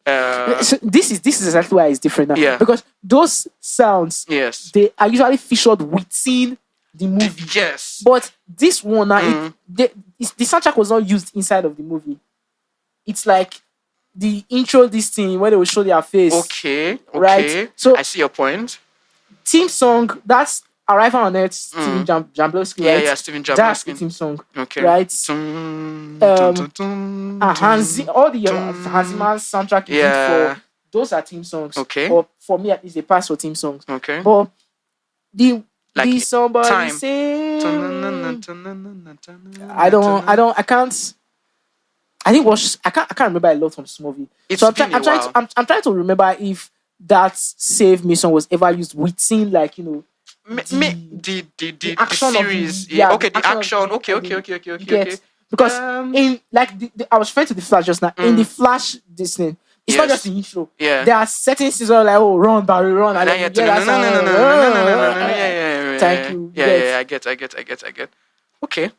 So this is exactly why it's different now. Yeah. Because those sounds, they are usually featured within the movie. Yes. But this one now, the soundtrack was not used inside of the movie. It's like the intro, this thing where they will show their face. Okay. Right. So I see your point. Theme song, that's Arrival on Earth, Steven Jablowski, right? Yeah, Steven Jablowski. That's the theme song. Okay. Right. All the Hans Zimmer soundtrack you did for, those are theme songs. Okay. Or for me at least, they pass for theme songs. Okay. But the somebody time. say I can't. I think I can't remember a lot from Smallville. I'm trying to remember if that Save Me song was ever used within the action series. The action. Okay. Because in I was referring to the Flash just now. In the Flash, this thing, It's not just the intro. Yeah. There are certain scenes where like, oh, run, Barry, run. And then you get that sound. Yeah. Thank you. Yeah, I get. Okay.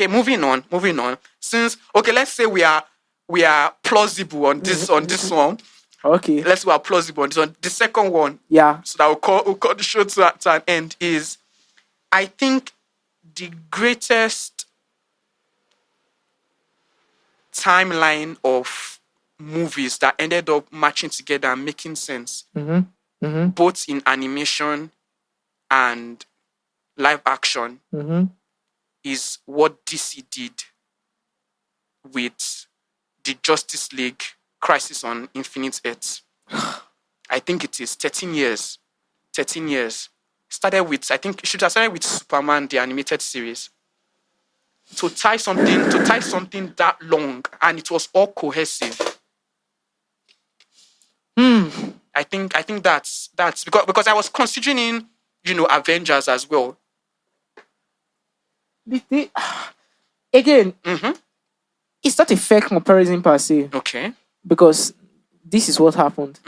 Moving on. Since let's say we are plausible on this one. Okay. Let's say we are plausible on this one. The second one. Yeah. So that we'll call the show to an end is, I think, the greatest timeline of movies that ended up matching together and making sense, both in animation and live action, is what DC did with the Justice League Crisis on Infinite Earths. I think it is 13 years. 13 years. Started with, I think it should have started with Superman, the animated series. To tie something that long, and it was all cohesive. I think that's because I was considering, Avengers as well. Again, it's not a fair comparison per se. Okay. Because this is what happened.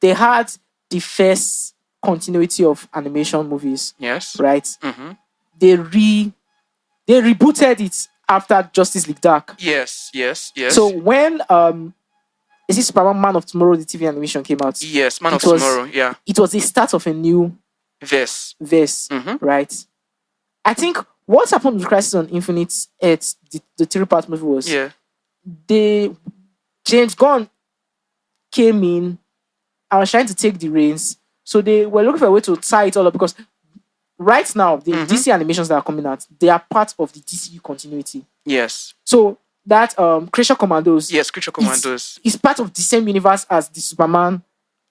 They had the first continuity of animation movies. Yes. Right? They rebooted it after Justice League Dark. Yes. So when is it Superman Man of Tomorrow, the TV animation came out? Yes, Man of Tomorrow, yeah. It was the start of a new verse. Right? I think what happened with Crisis on Infinite Earths, the 3-part movie was James Gunn came in and was trying to take the reins. So they were looking for a way to tie it all up, because right now, the DC animations that are coming out, they are part of the DCU continuity. Yes. So that Creature Commandos. Yes, Creature Commandos. Is part of the same universe as the Superman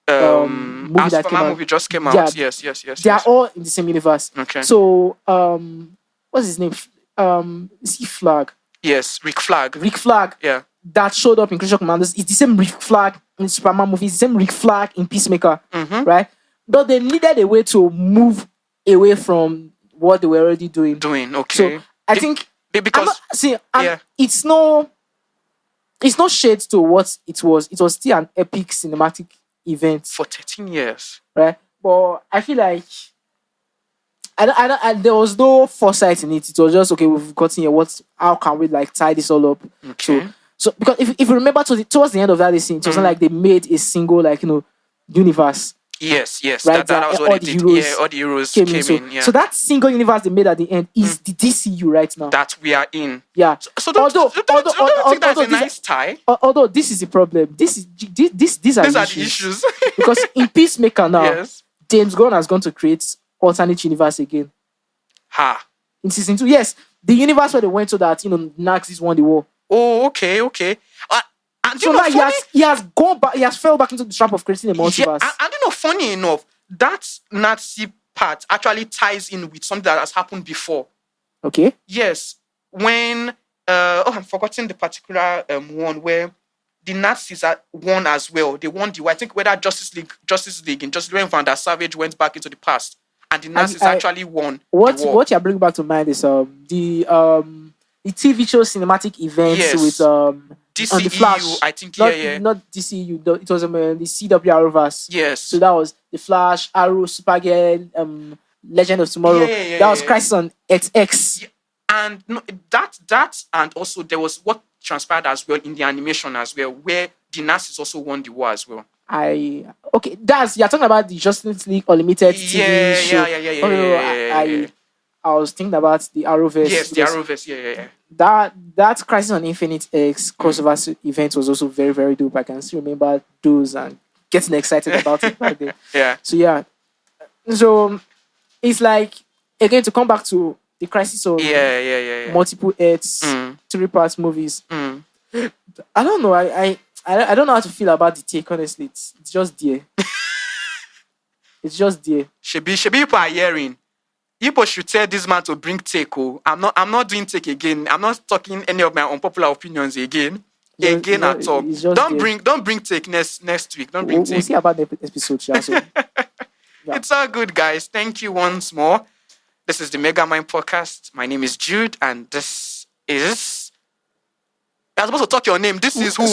movie that came out. Movie just came out. Yes. They are all in the same universe. Okay. So what's his name? Is he Flag? Yes, Rick Flag. Yeah. That showed up in Creature Commandos. It's the same Rick Flag in Superman movie. It's the same Rick Flag in Peacemaker. Right? But they needed a way to move away from what they were already doing. Okay. So I think because it's no shades to what it was. It was still an epic cinematic event for 13 years. Right? But I feel like there was no foresight in it. It was just, okay, we've gotten here. How can we tie this all up? Okay. So because if you remember towards the end of that scene, it wasn't like they made a single universe. Yes. Right? That was what they did. All the heroes came in. Yeah. So that single universe they made at the end is the DCU right now. That we are in. Yeah. So don't you think that's a nice tie? Although this is the these are the issues. Because in Peacemaker now, James Gunn has gone to create alternate universe again. In season 2, yes, the universe where they went so that Nazis won the war. Oh, okay. And so now he has gone back. He has fell back into the trap of creating a multiverse. And funny enough, that Nazi part actually ties in with something that has happened before. Okay. Yes, when I'm forgetting the particular one where the Nazis won as well. They won the war. I think whether Justice League, and just when Van der Savage went back into the past, and the Nazis actually won. What you're bringing back to mind is the TV show cinematic events with DCEU, the Flash. I think, not DCEU. It was the CW Arrowverse. Yes. So that was the Flash, Arrow, Supergirl, Legend of Tomorrow. That was Crisis on X. Yeah. And that and also there was what transpired as well in the animation as well, where the Nazis also won the war as well. You're talking about the Justice League Unlimited TV show. Yeah. I was thinking about the Arrowverse. Yes, the Arrowverse. Yeah. That Crisis on Infinite X crossover event was also very, very dope. I can still remember those and getting excited about it back then. Yeah. So it's like, again, to come back to the Crisis on multiple Earths, 3-part movies. I don't know. I don't know how to feel about the take. Honestly, it's just there. It's just there. Should be people are hearing. People should tell this man to bring take. I'm not doing take again. I'm not talking any of my unpopular opinions again. At all. Don't bring take next week. Don't bring take. We'll see about the episode. So. It's all good, guys. Thank you once more. This is the Mega Mind Podcast. My name is Jude, and this is You're supposed to talk your name. This is who.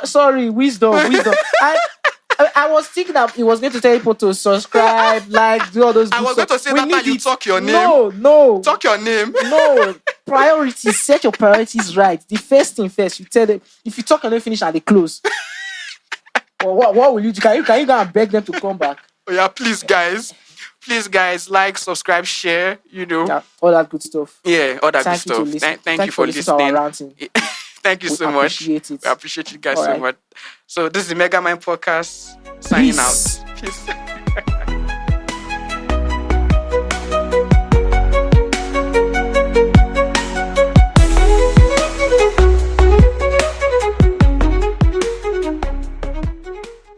Sorry, wisdom. I was thinking that he was going to tell people to subscribe, like, do all those good I was going to say that you talk your name. No. Talk your name. No. Priorities. Set your priorities right. The first thing first. You tell them, if you talk and they finish and they close. What will you do? Can you go and beg them to come back? Oh yeah, please guys, like, subscribe, share, Yeah, all that good stuff. Yeah, all that good stuff. Thank you for listening. To our ranting. Thank you so much. Appreciate it. We appreciate you guys so much. So this is the Mega Mind Podcast signing out. Peace.